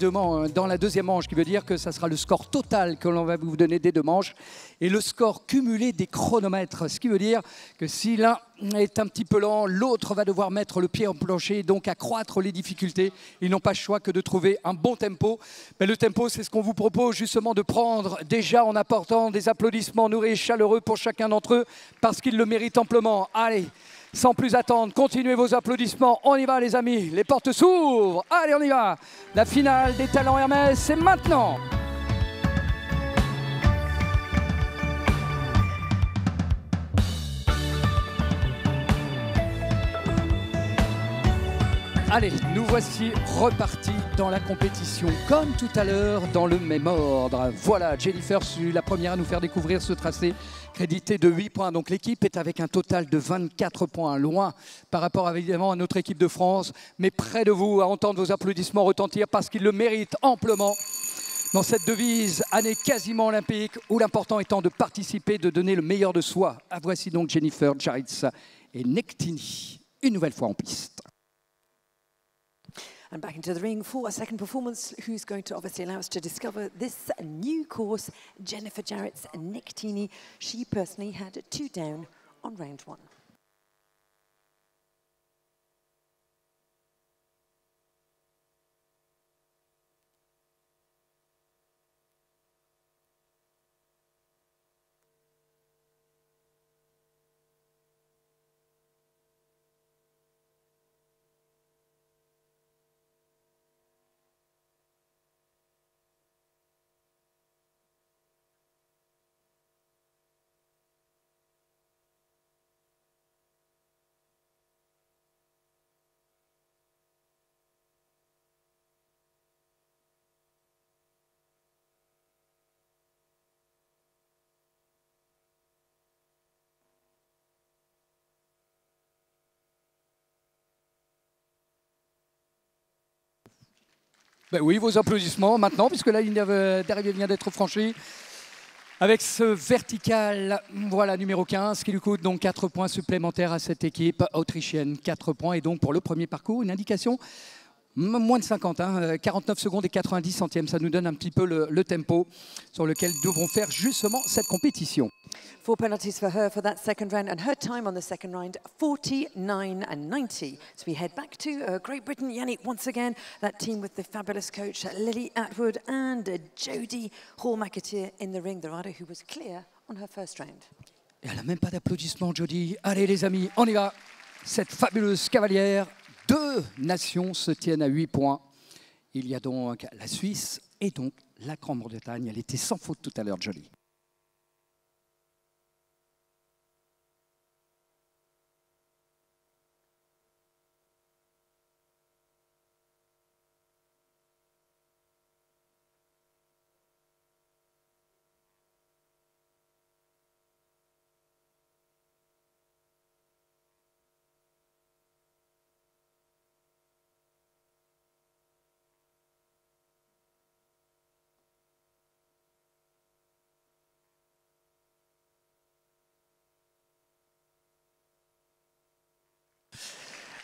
deuxième manche, qui veut dire que ça sera le score total que l'on va vous donner des deux manches, et le score cumulé des chronomètres, ce qui veut dire que si l'un est un petit peu lent, l'autre va devoir mettre le pied en plancher, donc accroître les difficultés. Ils n'ont pas le choix que de trouver un bon tempo. Mais le tempo, c'est ce qu'on vous propose justement de prendre déjà en apportant des applaudissements nourris et chaleureux pour chacun d'entre eux, parce qu'ils le méritent amplement. Allez, sans plus attendre, continuez vos applaudissements. On y va les amis, les portes s'ouvrent. Allez, on y va. La finale des talents Hermès, c'est maintenant. Allez, nous voici repartis dans la compétition, comme tout à l'heure, dans le même ordre. Voilà, Jennifer, la première à nous faire découvrir ce tracé, crédité de 8 points. Donc l'équipe est avec un total de 24 points, loin par rapport évidemment à notre équipe de France, mais près de vous, à entendre vos applaudissements retentir, parce qu'ils le méritent amplement. Dans cette devise, année quasiment olympique, où l'important étant de participer, de donner le meilleur de soi. Ah, voici donc Jennifer Jarrits et Nectini, une nouvelle fois en piste. And back into the ring for a second performance, who's going to obviously allow us to discover this new course, Jennifer Jarrett's Nectini. She personally had 2 down on round 1. Ben oui, vos applaudissements maintenant, puisque la ligne d'arrivée vient d'être franchie. Avec ce vertical, voilà, numéro 15, qui lui coûte donc 4 points supplémentaires à cette équipe autrichienne. 4 points, et donc pour le premier parcours, une indication moins de 50, 49 secondes et 90 centièmes. Ça nous donne un petit peu le tempo sur lequel nous devrons faire justement cette compétition. 4 penalties for her for that second round, and her time on the second round, 49.90. So we head back to Great Britain. Yannick, once again, that team with the fabulous coach Lily Atwood and Jodie Hall-McAteer in the ring, the rider who was clear on her first round. Et elle n'a même pas d'applaudissements, Jodie. Allez les amis, on y va. Cette fabuleuse cavalière, 2 nations se tiennent à 8 points. Il y a donc la Suisse et donc la Grande-Bretagne. Elle était sans faute tout à l'heure, Jodie.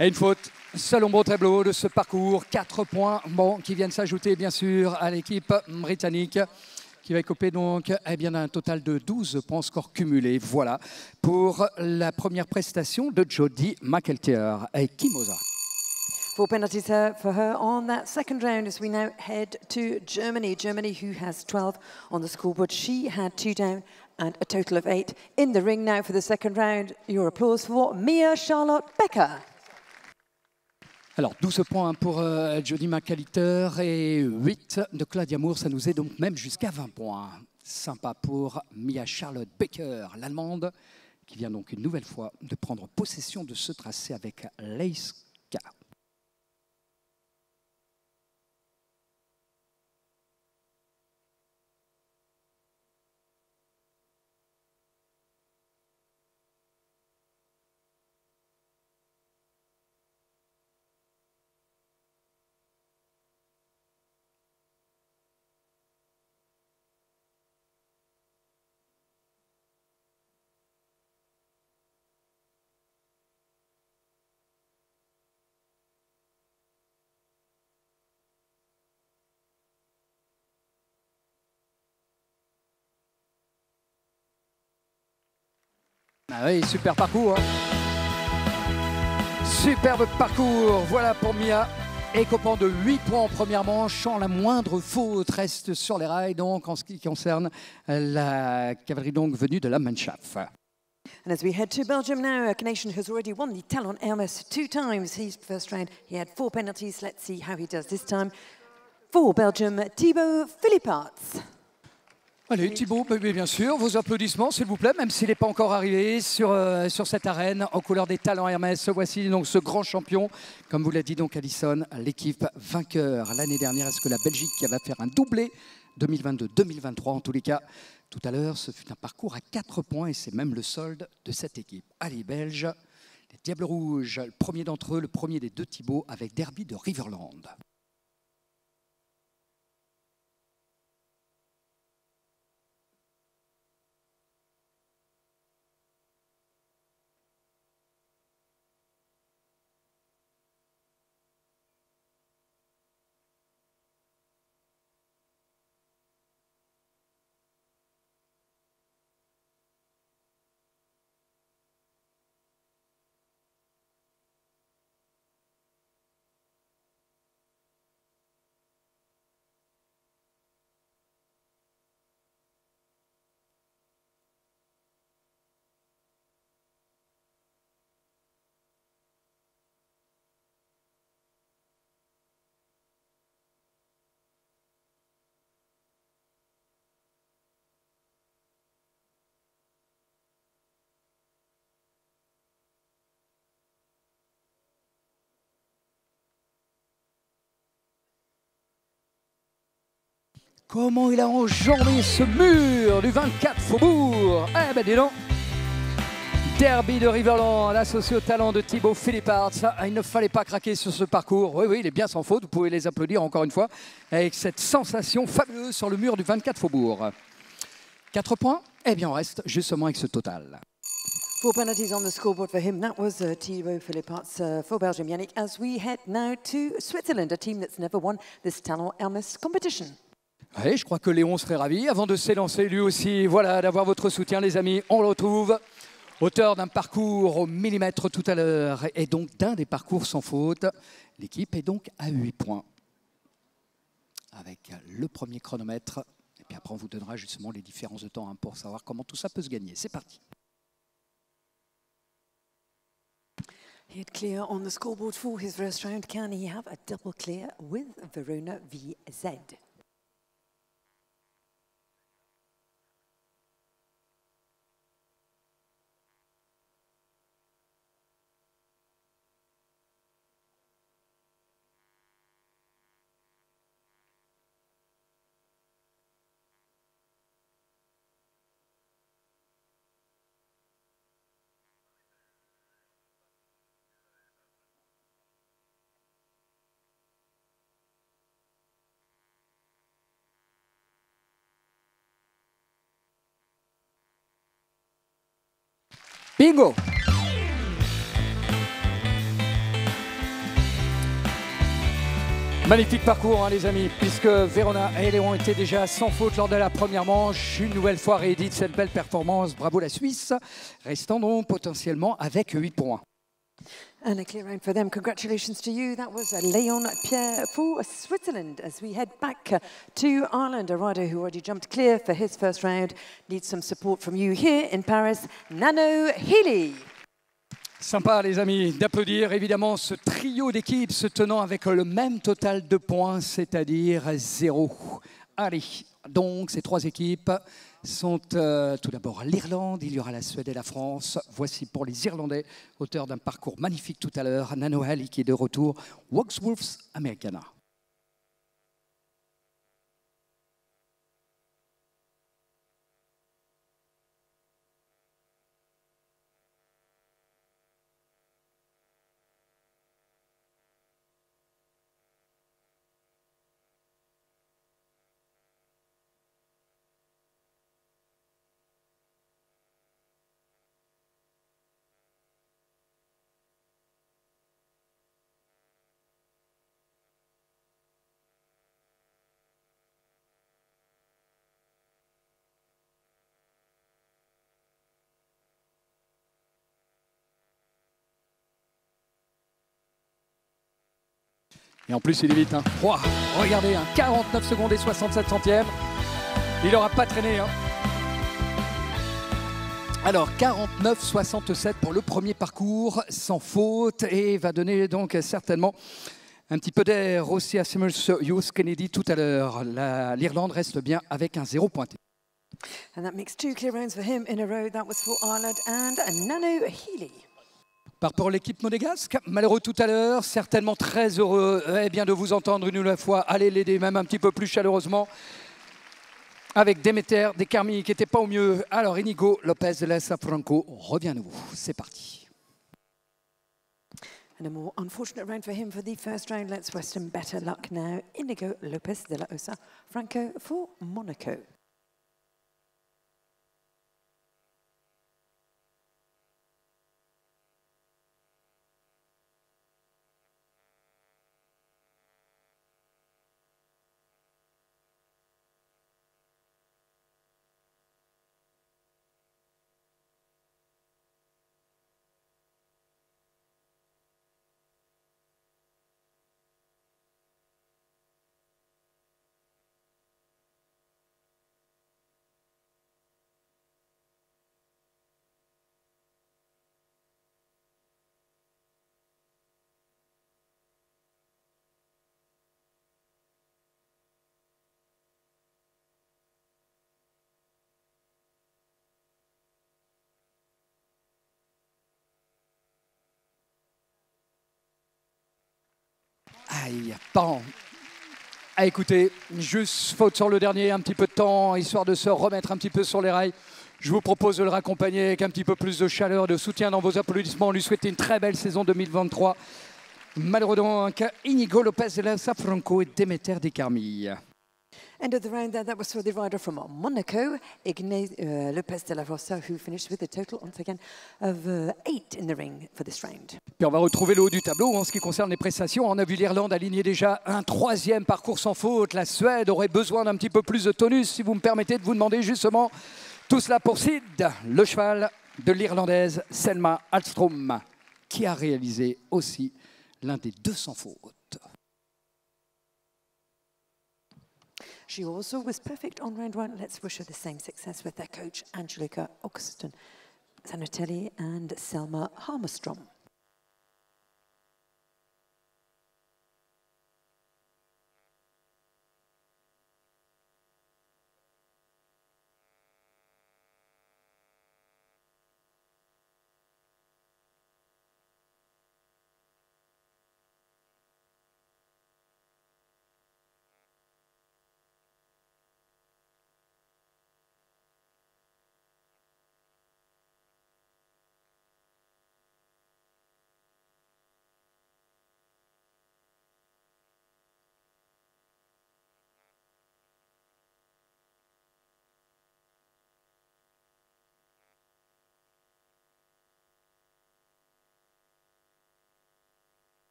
Et une faute, seul ombre au tableau de ce parcours. 4 points qui viennent s'ajouter bien sûr à l'équipe britannique qui va écoper donc d'un total de 12 points score cumulé. Voilà pour la première prestation de Jodie McAllister et Kimosa. 4 penalties for her on that second round as we now head to Germany. Germany, who has 12 on the scoreboard. She had 2 down and a total of 8 in the ring now for the second round. Your applause for Mia Charlotte Becker. Alors 12 points pour Jodie McAllister et 8 de Claudia Moore. Ça nous est donc même jusqu'à 20 points. Sympa pour Mia Charlotte Becker, l'Allemande, qui vient donc une nouvelle fois de prendre possession de ce tracé avec Leiska. Ah oui, super parcours. Hein. Superbe parcours. Voilà pour Mia. Écopant de 8 points en première manche, sans la moindre faute, reste sur les rails donc en ce qui concerne la cavalerie donc venue de la Mannschaft. And as we head to Belgium now, a nation who's already won the Talon Hermes 2 times. His first round, he had 4 penalties. Let's see how he does this time. For Belgium, Thibaut Philipparts. Allez, Thibaut, bien sûr, vos applaudissements, s'il vous plaît, même s'il n'est pas encore arrivé sur cette arène aux couleurs des Talents Hermès. Voici donc ce grand champion, comme vous l'a dit donc Alison, l'équipe vainqueur l'année dernière. Est-ce que la Belgique va faire un doublé 2022-2023 en tous les cas? Tout à l'heure, ce fut un parcours à 4 points et c'est même le solde de cette équipe. Allez, Belges, les Diables Rouges, le premier d'entre eux, le premier des deux Thibaut avec Derby de Riverland. Comment il a enjambé ce mur du 24 Faubourg. Eh ben dis donc. Derby de Riverland, associé au talent de Thibaut Philipparts. Il ne fallait pas craquer sur ce parcours. Oui, oui, il est bien sans faute. Vous pouvez les applaudir encore une fois. Avec cette sensation fabuleuse sur le mur du 24 Faubourg. 4 points. Eh bien, on reste justement avec ce total. 4 penalties on the scoreboard for him. That was Thibaut Philipparts for Belgium. Yannick, as we head now to Switzerland, a team that's never won this Talent Hermes competition. Oui, je crois que Léon serait ravi, avant de s'élancer lui aussi, voilà, d'avoir votre soutien les amis. On le retrouve, auteur d'un parcours au millimètre tout à l'heure et donc d'un des parcours sans faute. L'équipe est donc à 8 points avec le premier chronomètre. Et puis après on vous donnera justement les différences de temps pour savoir comment tout ça peut se gagner. C'est parti. He had clear on the scoreboard for his first round. Can he have a double clear with Verona VZ? Bingo! Magnifique parcours, hein, les amis, puisque Verona et Léon étaient déjà sans faute lors de la première manche. Une nouvelle fois réédite cette belle performance. Bravo la Suisse, restant donc potentiellement avec 8 points. And a clear round for them. Congratulations to you. That was Leon Pierre for Switzerland. As we head back to Ireland, a rider who already jumped clear for his first round needs some support from you here in Paris, Nano Healy. Sympa, les amis, d'applaudir évidemment ce trio d'équipes se tenant avec le même total de points, c'est-à-dire 0. Allez, donc ces trois équipes sont tout d'abord l'Irlande, il y aura la Suède et la France. Voici pour les Irlandais, auteurs d'un parcours magnifique tout à l'heure, Nano Healy qui est de retour, Waxworths Americana. Et en plus, il est vite. Hein. Wow, regardez, hein, 49 secondes et 67 centièmes. Il n'aura pas traîné. Hein. Alors, 49,67 pour le premier parcours, sans faute. Et va donner donc certainement un petit peu d'air aussi à Samuel Hughes Kennedy tout à l'heure. L'Irlande reste bien avec un 0 pointé. And that makes 2 clear rounds for him in a row. That was for Ireland and Nano Healy. Part pour l'équipe monégasque, malheureux tout à l'heure, certainement très heureux bien de vous entendre une nouvelle fois. Allez l'aider même un petit peu plus chaleureusement avec Demeter Descarmi qui n'était pas au mieux. Alors Inigo Lopez de la Safranco revient à nouveau. C'est parti. And a more unfortunate round for him for the first round. Let's wish him better luck now. Inigo Lopez de la Osa Franco for Monaco. Aïe, pan. Ah, écoutez, juste faute sur le dernier, un petit peu de temps, histoire de se remettre un petit peu sur les rails. Je vous propose de le raccompagner avec un petit peu plus de chaleur, de soutien dans vos applaudissements. Lui souhaiter une très belle saison 2023. Malheureusement, Inigo Lopez de la Safranco et Demeter Descarmi. End of the round there, that was for the rider from Monaco, Lopez de la Rosa, who finished with a total, once again, of 8 in the ring for this round. Puis on va retrouver le haut du tableau en ce qui concerne les prestations. On a vu l'Irlande aligner déjà un troisième parcours sans faute. La Suède aurait besoin d'un petit peu plus de tonus, si vous me permettez de vous demander justement tout cela pour Sid, le cheval de l'Irlandaise Selma Alstrom, qui a réalisé aussi l'un des 200 fautes. She also was perfect on round 1. Let's wish her the same success with their coach, Angelica Oxton, Sanotelli and Selma Harmstrom.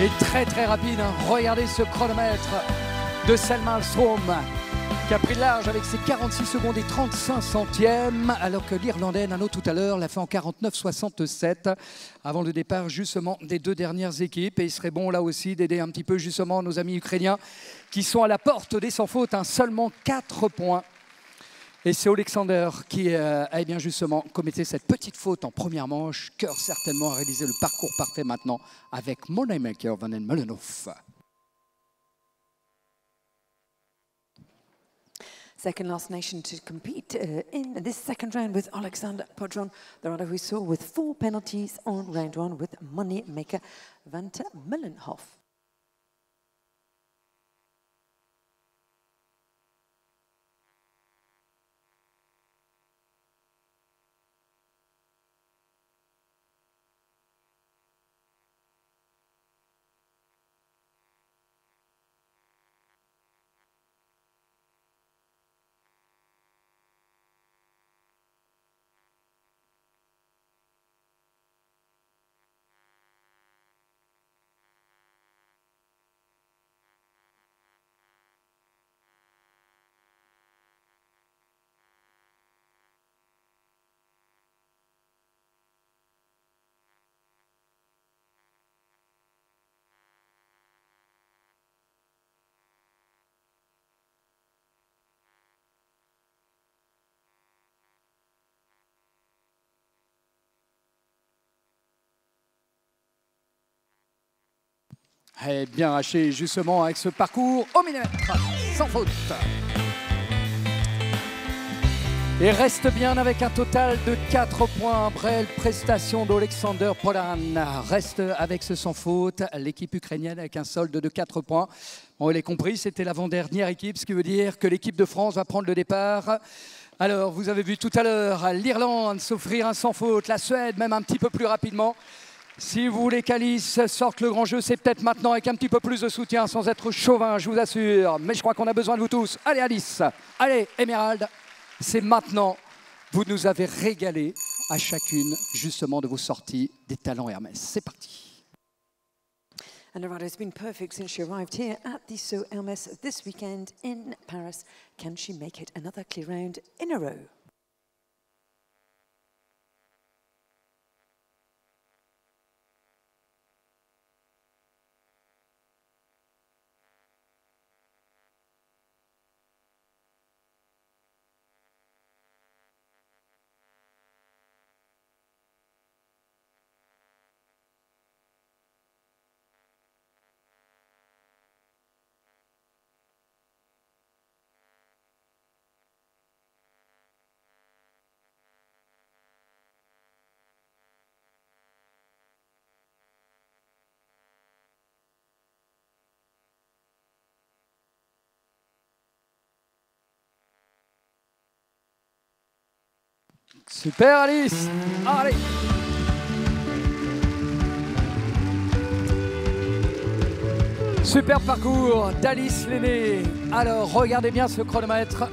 Et très très rapide, hein. Regardez ce chronomètre de Selma Alstrom qui a pris le large avec ses 46 secondes et 35 centièmes, alors que l'Irlandais Nano tout à l'heure l'a fait en 49,67 avant le départ justement des deux dernières équipes. Et il serait bon là aussi d'aider un petit peu justement nos amis ukrainiens qui sont à la porte des sans faute, hein, seulement 4 points. Et c'est Alexander qui eh bien justement commettait cette petite faute en première manche. Cœur certainement à réaliser le parcours parfait maintenant avec Moneymaker Van den Molenhof. Second last nation to compete in this second round with Alexander Podron, the rider we saw with 4 penalties on round 1 with Moneymaker Van den Molenhof. Et bien haché justement avec ce parcours au millimètre, sans faute. Et reste bien avec un total de 4 points. Belle prestation d'Alexander Polan. Reste avec ce sans faute. L'équipe ukrainienne avec un solde de 4 points. Bon, il est compris, c'était l'avant-dernière équipe, ce qui veut dire que l'équipe de France va prendre le départ. Alors, vous avez vu tout à l'heure l'Irlande s'offrir un sans faute, la Suède même un petit peu plus rapidement. Si vous voulez qu'Alice sorte le grand jeu, c'est peut-être maintenant avec un petit peu plus de soutien, sans être chauvin, je vous assure. Mais je crois qu'on a besoin de vous tous. Allez Alice, allez Emerald, c'est maintenant. Vous nous avez régalé à chacune justement de vos sorties des talents Hermès. C'est parti. And the rider has been perfect since she arrived here at the So Hermès this weekend in Paris. Can she make it another clear round in a row? Super Alice, allez. Super parcours d'Alice Lenné. Alors regardez bien ce chronomètre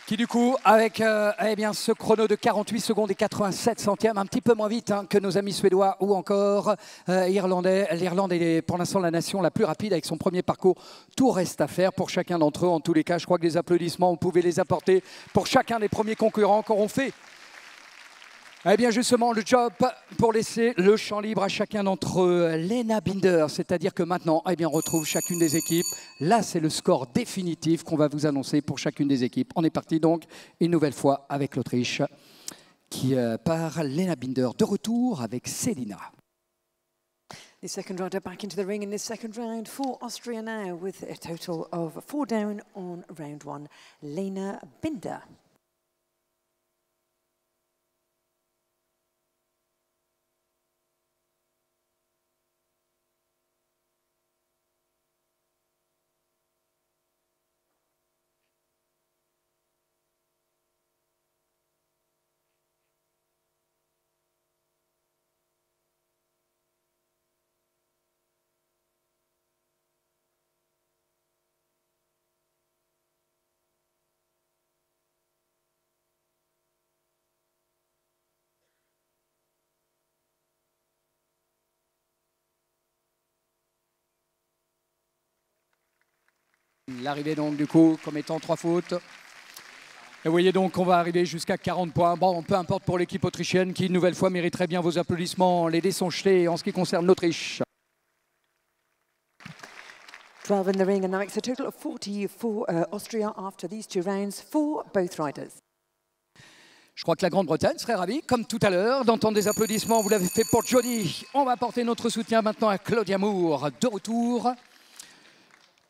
qui du coup avec eh bien, ce chrono de 48 secondes et 87 centièmes, un petit peu moins vite hein, que nos amis suédois ou encore irlandais. L'Irlande est pour l'instant la nation la plus rapide avec son premier parcours. Tout reste à faire pour chacun d'entre eux. En tous les cas, je crois que les applaudissements, vous pouvez les apporter pour chacun des premiers concurrents qu'auront fait. Eh bien justement, le job pour laisser le champ libre à chacun d'entre eux. Lena Binder, c'est-à-dire que maintenant, eh bien, on retrouve chacune des équipes. Là, c'est le score définitif qu'on va vous annoncer pour chacune des équipes. On est parti donc une nouvelle fois avec l'Autriche qui part Lena Binder de retour avec Selina. The second rider back into the ring in this second round for Austria now with a total of 4 down on round 1. Lena Binder. L'arrivée donc du coup comme étant 3 fautes. Et vous voyez donc qu'on va arriver jusqu'à 40 points. Bon, peu importe pour l'équipe autrichienne qui, une nouvelle fois, mériterait bien vos applaudissements. Les dés sont jetés en ce qui concerne l'Autriche. 12 in the ring, and that makes a total of 40 for Austria after these 2 rounds for both riders. Je crois que la Grande-Bretagne serait ravie, comme tout à l'heure, d'entendre des applaudissements. Vous l'avez fait pour Jody. On va apporter notre soutien maintenant à Claudia Moore, de retour,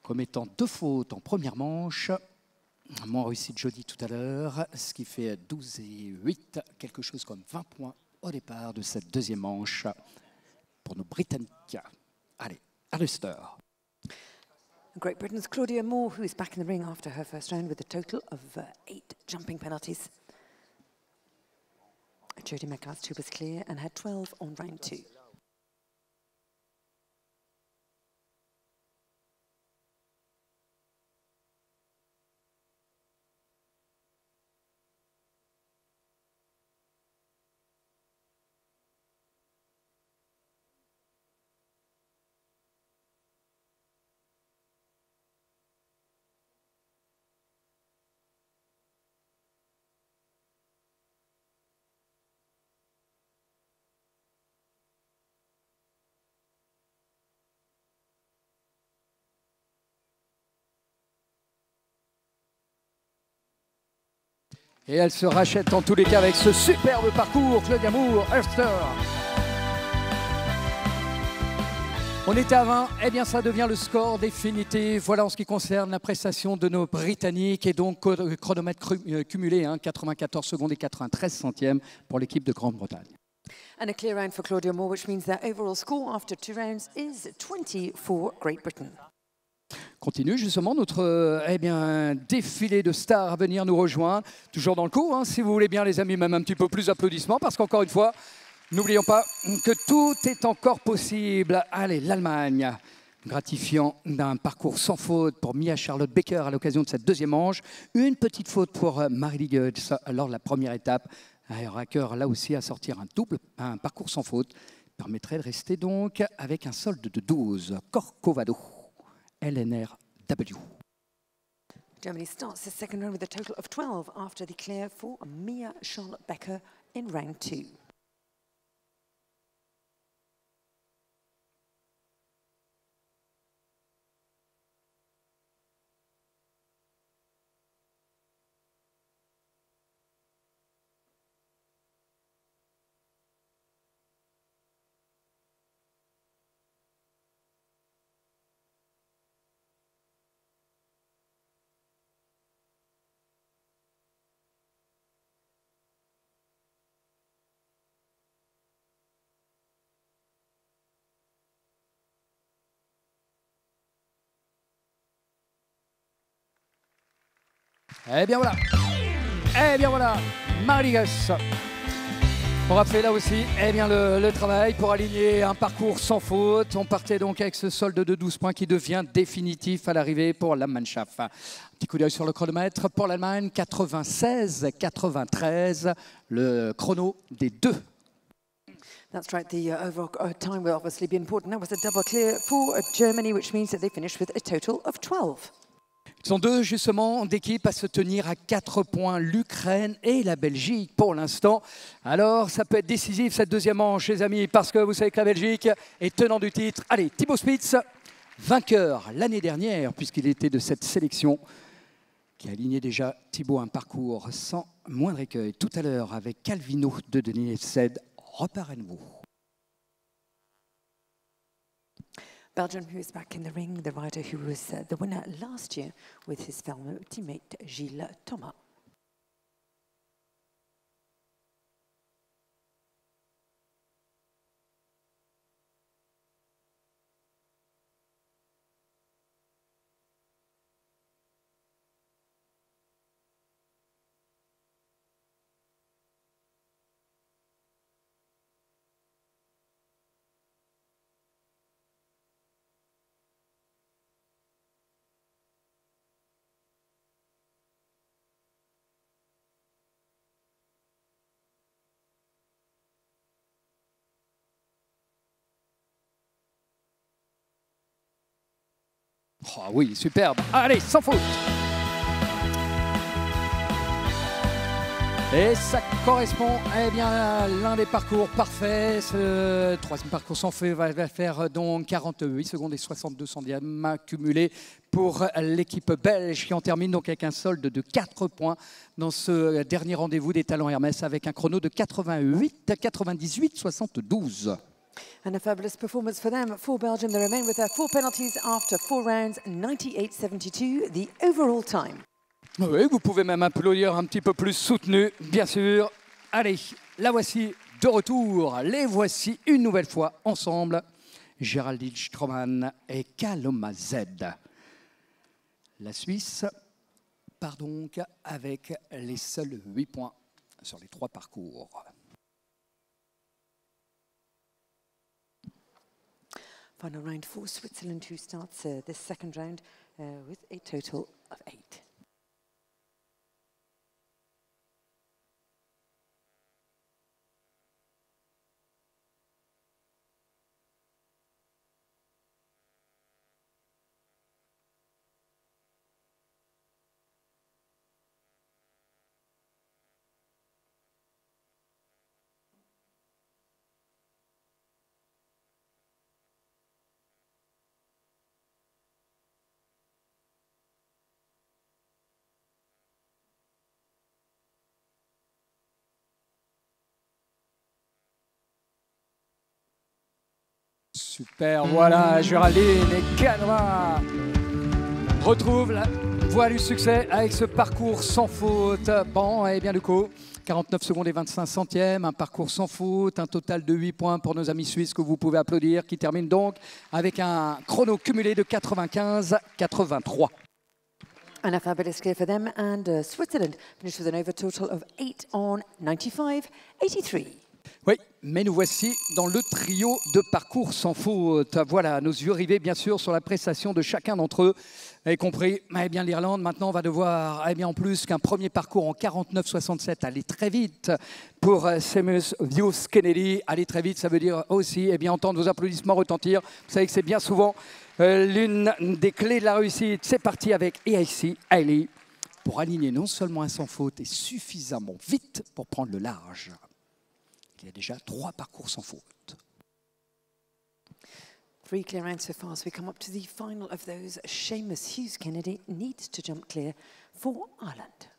commettant 2 fautes en première manche. Moins réussi de Jody tout à l'heure, ce qui fait 12 et 8, quelque chose comme 20 points au départ de cette deuxième manche pour nos Britanniques. Allez, Alistair. Great Britain's Claudia Moore, who is back in the ring after her first round with a total of 8 jumping penalties. Jody McCart's 2 was clear and had 12 on round 2. Et elle se rachète en tous les cas avec ce superbe parcours, Claudia Moore, Ulster. On était à 20, eh bien ça devient le score définitif. Voilà en ce qui concerne la prestation de nos Britanniques. Et donc chronomètre cumulé, 94 secondes et 93 centièmes pour l'équipe de Grande-Bretagne. And a clear round for Claudia Moore, which means their overall score after 2 rounds is 20 for Great Britain. Continue justement notre défilé de stars à venir nous rejoindre. Toujours dans le coup, si vous voulez bien les amis, même un petit peu plus d'applaudissements parce qu'encore une fois, n'oublions pas que tout est encore possible. Allez, l'Allemagne, gratifiant d'un parcours sans faute pour Mia Charlotte Becker à l'occasion de cette deuxième manche. Une petite faute pour Marie Goetz lors de la première étape. Elle aura cœur là aussi à sortir un parcours sans faute. Permettrait de rester donc avec un solde de 12. Corcovado. LNRW. Germany starts the second round with a total of 12 after the clear for Mia Charlotte Becker in round 2. Eh bien voilà. Eh bien voilà. Marie Goetz aura fait là aussi le travail pour aligner un parcours sans faute. On partait donc avec ce solde de 12 points qui devient définitif à l'arrivée pour la Mannschaft. Petit coup d'œil sur le chronomètre pour l'Allemagne, 96-93, le chrono des deux. That's right, the overall time will obviously be important. That was a double clear for Germany, which means that they finished with a total of 12. Ils sont deux justement d'équipes à se tenir à 4 points, l'Ukraine et la Belgique pour l'instant. Alors ça peut être décisif cette deuxième manche les amis, parce que vous savez que la Belgique est tenant du titre. Allez, Thibaut Spitz, vainqueur l'année dernière puisqu'il était de cette sélection qui a aligné déjà Thibaut un parcours sans moindre écueil. Tout à l'heure avec Calvino de Denis Ced, reparez-nous. Belgium, who is back in the ring, the rider who was the winner last year with his fellow teammate Gilles Thomas. Oh, oui, superbe. Allez, sans faute. Et ça correspond bien, à l'un des parcours parfaits. Ce troisième parcours sans faute va faire donc 48 secondes et 62 centièmes accumulés pour l'équipe belge qui en termine donc avec un solde de 4 points dans ce dernier rendez-vous des talents Hermès avec un chrono de 98-72. And a fabulous performance for them. For Belgium, they remain with their 4 penalties after 4 rounds, 98.72, the overall time. Oui, vous pouvez même applaudir un petit peu plus soutenu, bien sûr. Allez, la voici de retour. Les voici une nouvelle fois ensemble. Géraldine Stroman et Kaloma Z. La Suisse part donc avec les seuls 8 points sur les 3 parcours. Final round for Switzerland, who starts this second round with a total of 8. Super, voilà, Géraldine et Kaloma retrouvent la voie du succès avec ce parcours sans faute. Bon, et bien du coup, 49 secondes et 25 centièmes, un parcours sans faute, un total de 8 points pour nos amis suisses que vous pouvez applaudir, qui terminent donc avec un chrono cumulé de 95-83. And a fabulous clear for them, and Switzerland finished with an over total of 8 on 95.83. Oui, mais nous voici dans le trio de parcours sans faute. Voilà, nos yeux rivés bien sûr sur la prestation de chacun d'entre eux, y compris bien l'Irlande. Maintenant, on va devoir, bien en plus qu'un premier parcours en 49-67, aller très vite pour Seamus Hughes Kennedy. Aller très vite, ça veut dire aussi entendre vos applaudissements retentir. Vous savez que c'est bien souvent l'une des clés de la réussite. C'est parti avec EIC Hailey pour aligner non seulement un sans faute et suffisamment vite pour prendre le large. Il y a déjà 3 parcours sans faute. 3 clear rounds so far as we come up to the final of those. Seamus Hughes Kennedy needs to jump clear for Ireland.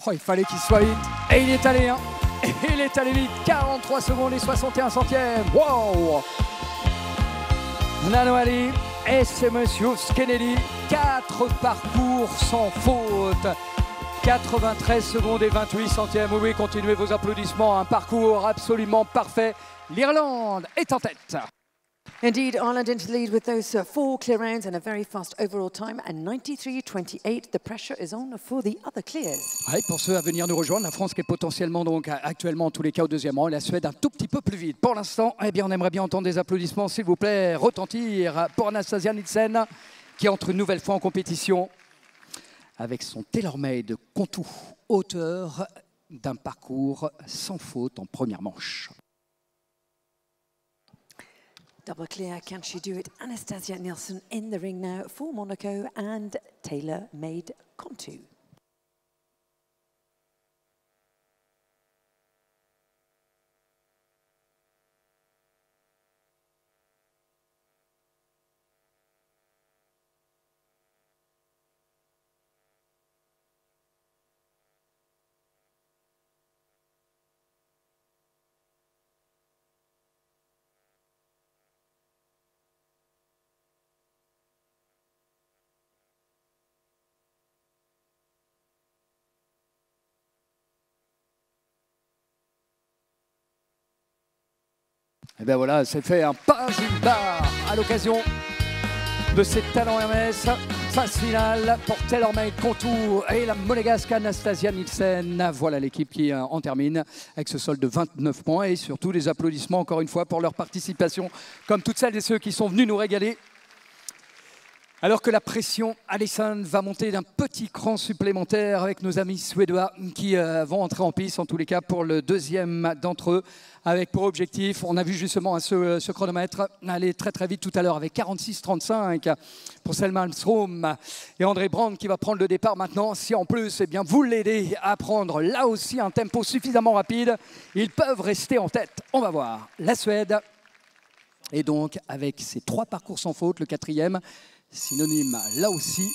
Oh, il fallait qu'il soit vite. Et il est allé, hein. Et il est allé vite. 43 secondes et 61 centièmes. Wow! Nano Ali et Seamus Hughes Kennedy. 4 parcours sans faute. 93 secondes et 28 centièmes. Oui, continuez vos applaudissements. Un parcours absolument parfait. L'Irlande est en tête. Indeed, Ireland into the lead with those 4 clear rounds and a very fast overall time, and 93.28. The pressure is on for the other clears. Ouais, pour ceux à venir nous rejoindre, la France qui est potentiellement donc actuellement en tous les cas au deuxième rang, et la Suède un tout petit peu plus vite. Pour l'instant, on aimerait bien entendre des applaudissements, s'il vous plaît, retentir pour Anastasia Nielsen qui entre une nouvelle fois en compétition avec son TaylorMade Contour, auteur d'un parcours sans faute en première manche. Double clear, can she do it? Anastasia Nielsen in the ring now for Monaco and TaylorMade Contour. Et bien voilà, c'est fait un pas une barre à l'occasion de ces talents Hermès. Phase finale pour TaylorMade Contour et la monégasque Anastasia Nielsen. Voilà l'équipe qui en termine avec ce solde de 29 points et surtout des applaudissements encore une fois pour leur participation, comme toutes celles et ceux qui sont venus nous régaler. Alors que la pression Allison va monter d'un petit cran supplémentaire avec nos amis suédois qui vont entrer en piste en tous les cas pour le deuxième d'entre eux avec pour objectif, on a vu justement ce chronomètre aller très très vite tout à l'heure avec 46,35 pour Selma Malmström et André Brand qui va prendre le départ maintenant. Si en plus eh bien, vous l'aidez à prendre là aussi un tempo suffisamment rapide, ils peuvent rester en tête. On va voir la Suède et donc avec ces 3 parcours sans faute, le 4e synonyme là aussi.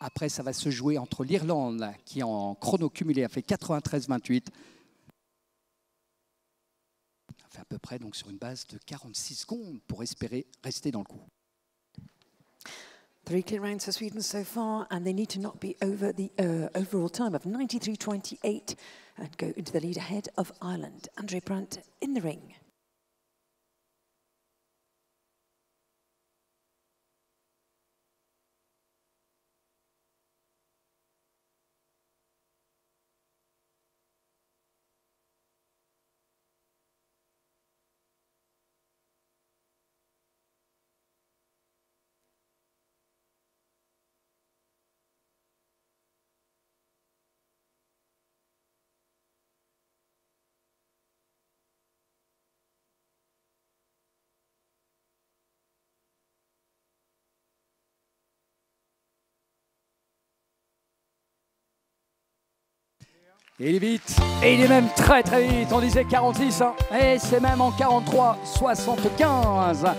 Après, ça va se jouer entre l'Irlande, qui en chrono cumulé a fait 93,28. On fait à peu près donc sur une base de 46 secondes pour espérer rester dans le coup. 3 clear rounds for Sweden so far, and they need to not be over the overall time of 93.28 and go into the lead ahead of Ireland. Andre Brandt in the ring. Et il est vite, et il est même très très vite, on disait 46, hein, et c'est même en 43,75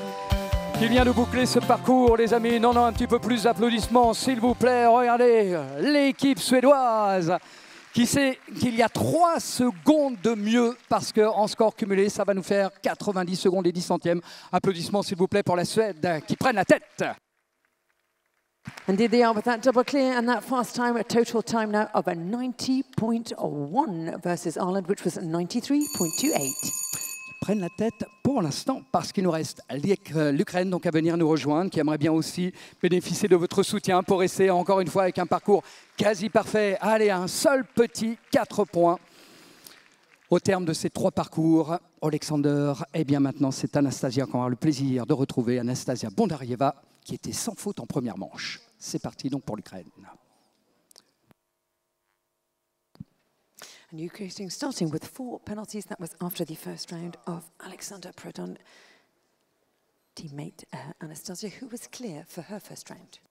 qu'il vient de boucler ce parcours, les amis. Non, un petit peu plus d'applaudissements, s'il vous plaît. Regardez, l'équipe suédoise qui sait qu'il y a 3 secondes de mieux parce qu'en score cumulé, ça va nous faire 90 secondes et 10 centièmes. Applaudissements, s'il vous plaît, pour la Suède qui prennent la tête. Indeed they are with that double clear and that fast time, a total time now of a 90.1 versus Ireland, which was 93.28. Prennent la tête pour l'instant parce qu'il nous reste l'Ukraine donc à venir nous rejoindre, qui aimerait bien aussi bénéficier de votre soutien pour rester encore une fois avec un parcours quasi parfait. Allez, un seul petit 4 points. Au terme de ces 3 parcours, Alexander, et bien maintenant c'est Anastasia qu'on aura le plaisir de retrouver, Anastasia Bondarieva, qui était sans faute en première manche. C'est parti donc pour l'Ukraine. And Ukraine starting with 4 penalties. That was after the first round of Alexander Prodon. Teammate Anastasia, who was clear for her first round.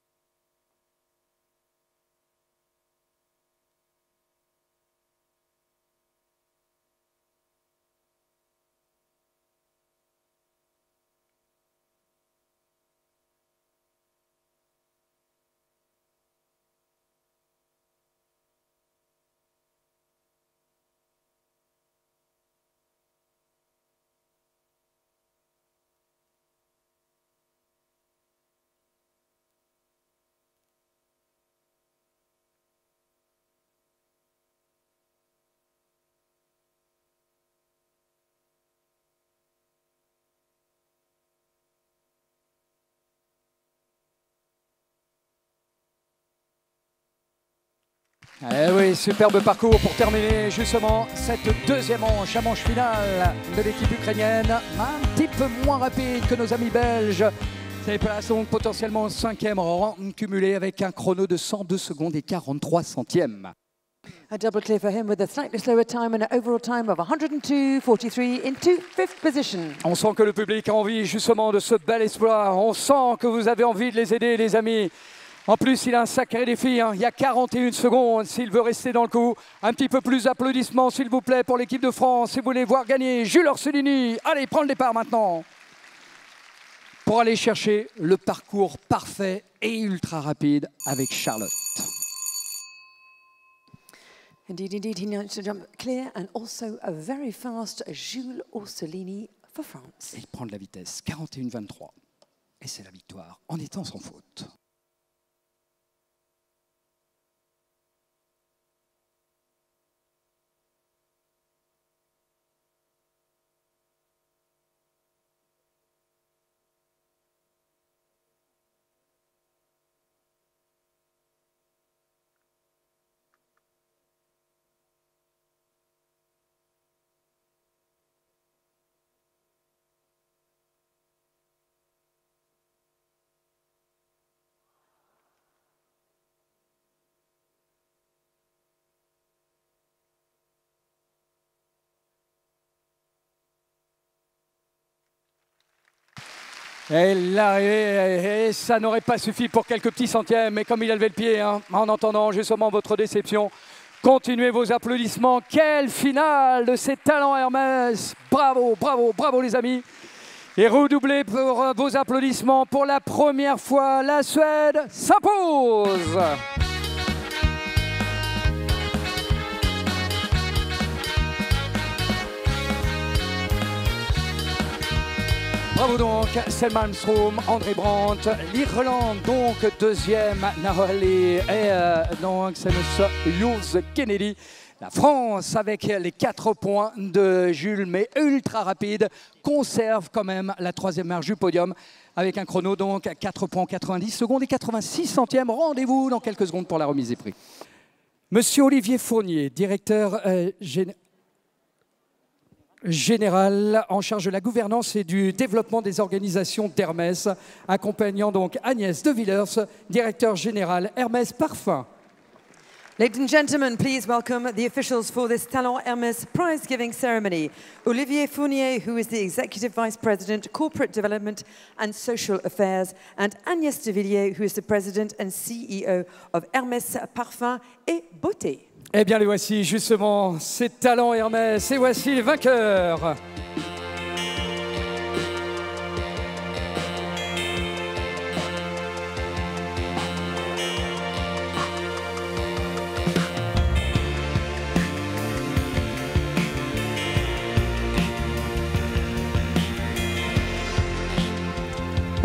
Eh oui, superbe parcours pour terminer justement cette deuxième manche, la manche finale de l'équipe ukrainienne. Un petit peu moins rapide que nos amis belges. C'est place donc potentiellement au 5e rang cumulé avec un chrono de 102 secondes et 43 centièmes. A double clear for him with a slightly slower time and an overall time of 102.43 into 5th position. On sent que le public a envie justement de ce bel espoir. On sent que vous avez envie de les aider, les amis. En plus, il a un sacré défi, hein. Il y a 41 secondes s'il veut rester dans le coup. Un petit peu plus d'applaudissements, s'il vous plaît, pour l'équipe de France. Si vous voulez voir gagner Jules Orsolini. Allez, prends le départ maintenant. Pour aller chercher le parcours parfait et ultra rapide avec Charlotte. Indeed, he managed to jump clear and also a very fast Jules Orsolini for France. Et il prend de la vitesse, 41,23. Et c'est la victoire en étant sans faute. Et là, et ça n'aurait pas suffi pour quelques petits centièmes, mais comme il a levé le pied, hein, en entendant justement votre déception, continuez vos applaudissements. Quelle finale de ces talents Hermès! Bravo, bravo, bravo les amis! Et redoublez pour vos applaudissements. Pour la première fois, la Suède s'impose! Bravo donc, Selma Malmström, André Brandt, l'Irlande donc deuxième, Naohali et donc c'est monsieur Jules Kennedy. La France avec les 4 points de Jules, mais ultra rapide, conserve quand même la troisième marche du podium avec un chrono donc à 4 points 90 secondes et 86 centièmes. Rendez-vous dans quelques secondes pour la remise des prix. Monsieur Olivier Fournier, directeur général en charge de la gouvernance et du développement des organisations d'Hermès, accompagnant donc Agnès de Villers, directeur général Hermès Parfum. Ladies and gentlemen, please welcome the officials for this Talent Hermès prize-giving ceremony. Olivier Fournier, who is the Executive Vice President, Corporate Development and Social Affairs, and Agnès de Villiers, who is the President and CEO of Hermès Parfum et Beauté. Eh bien, les voici justement, ces talents Hermès, et voici les vainqueurs.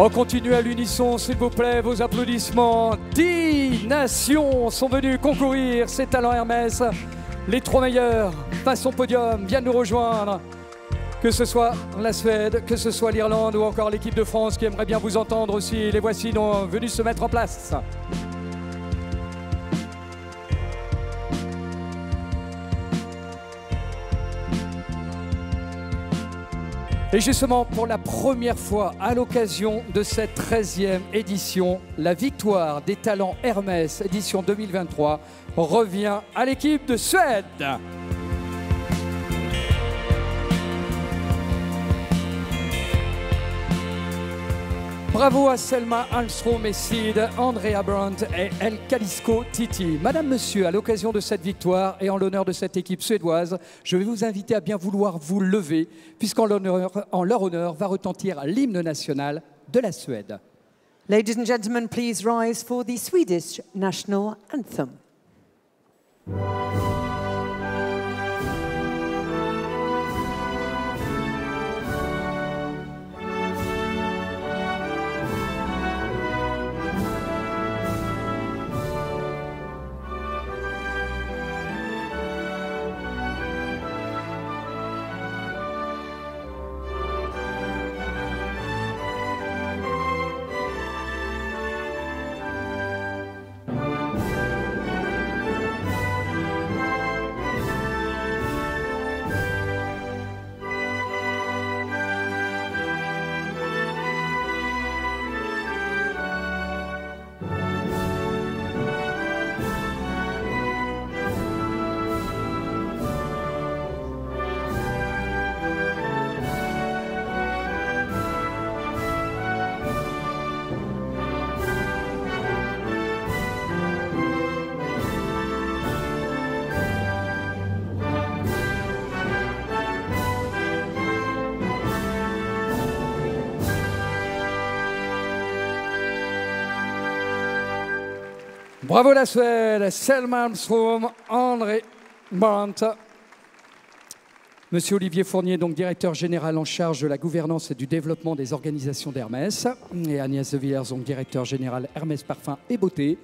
On continue à l'unisson, s'il vous plaît, vos applaudissements. 10 nations sont venues concourir, ces talents Hermès. Les 3 meilleurs face au podium viennent nous rejoindre. Que ce soit la Suède, que ce soit l'Irlande ou encore l'équipe de France qui aimerait bien vous entendre aussi. Les voici donc venus se mettre en place. Et justement, pour la première fois à l'occasion de cette 13e édition, la victoire des talents Hermès édition 2023 revient à l'équipe de Suède. Bravo à Selma Malmström et Sid, Andrea Brandt et El Calisco Titi. Madame, Monsieur, à l'occasion de cette victoire et en l'honneur de cette équipe suédoise, je vais vous inviter à bien vouloir vous lever, puisqu'en leur honneur va retentir l'hymne national de la Suède. Ladies and gentlemen, please rise for the Swedish national anthem. Bravo la Suède, Selma Malmström, André Brandt. Monsieur Olivier Fournier, donc directeur général en charge de la gouvernance et du développement des organisations d'Hermès. Et Agnès de Villers, donc directeur général Hermès Parfum et Beauté,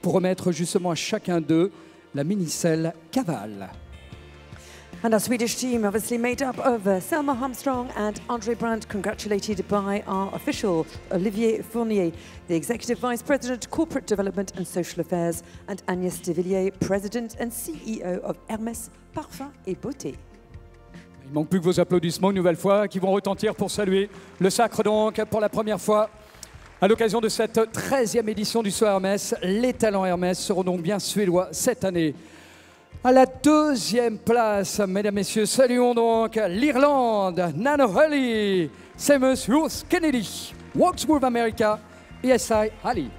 pour remettre justement à chacun d'eux la mini-selle Cavale. And our Swedish team, obviously made up of Selma Malmström and André Brandt, congratulated by our official, Olivier Fournier, the Executive Vice President, Corporate Development and Social Affairs, and Agnès de Villiers, President and CEO of Hermès Parfum et Beauté. Il ne manque plus que vos applaudissements une nouvelle fois qui vont retentir pour saluer le sacre donc pour la première fois. À l'occasion de cette 13e édition du Saut Hermès, les talents Hermès seront donc bien suédois cette année. À la 2e place, mesdames, messieurs, saluons donc l'Irlande, Naohali, c'est monsieur Kennedy. Wadsworth America, ESI Ali.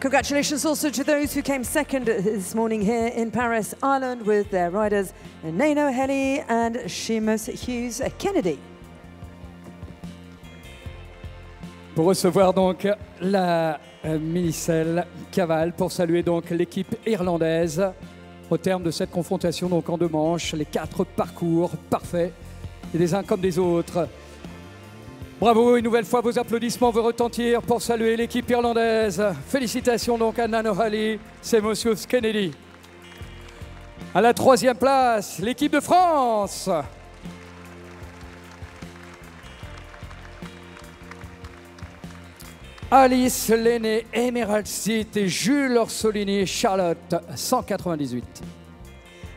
Congratulations also to those who came second this morning here in Paris, Ireland, with their riders Nano Heli and Seamus Hughes Kennedy. Pour recevoir donc la mini-selle cavale, pour saluer donc l'équipe irlandaise au terme de cette confrontation donc en 2 manches, les 4 parcours parfaits et des uns comme des autres. Bravo, une nouvelle fois vos applaudissements vont retentir pour saluer l'équipe irlandaise. Félicitations donc à Nano Heli, c'est Monsieur Kennedy. À la 3e place, l'équipe de France. Alice Lenné, Emerald Seat et Jules Orsolini, Charlotte, 198.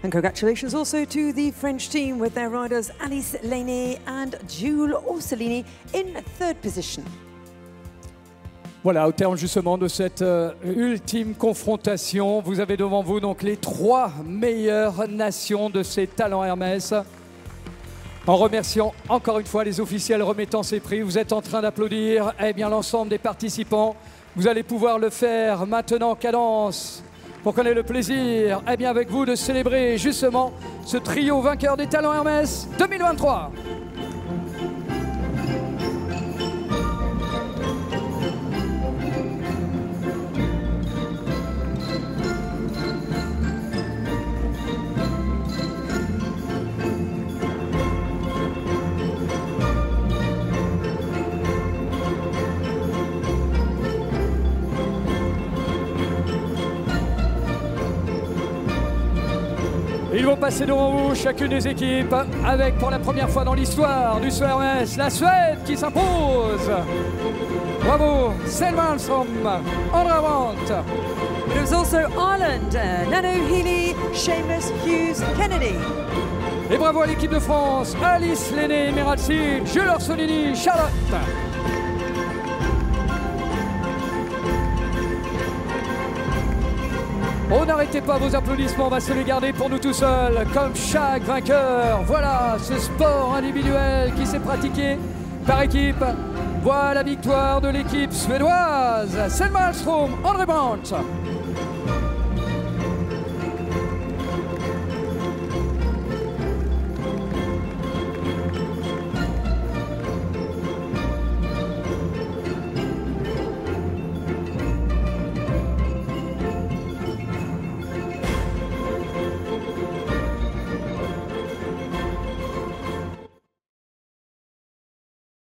And congratulations also to the French team with their riders Alice Lenné and Jules Orsolini in 3rd position. Voilà, au terme justement de cette ultime confrontation, vous avez devant vous donc les 3 meilleures nations de ces talents Hermès. En remerciant encore une fois les officiels remettant ces prix, vous êtes en train d'applaudir l'ensemble des participants. Vous allez pouvoir le faire maintenant en cadence pour qu'on ait le plaisir avec vous de célébrer justement ce trio vainqueur des talents Hermès 2023. Ils vont passer devant vous, chacune des équipes, avec pour la première fois dans l'histoire du saut Hermès, la Suède qui s'impose. Bravo, Selma Alstrom, Andra Brandt. It was also Ireland, Nano Heli, Seamus Hughes Kennedy. Et bravo à l'équipe de France, Alice Lenné, Emerald Seat, Jules Orsolini, Charlotte. Oh, n'arrêtez pas vos applaudissements, on va se les garder pour nous tout seuls, comme chaque vainqueur. Voilà ce sport individuel qui s'est pratiqué par équipe. Voilà la victoire de l'équipe suédoise. Selma Alstrom, André Brandt.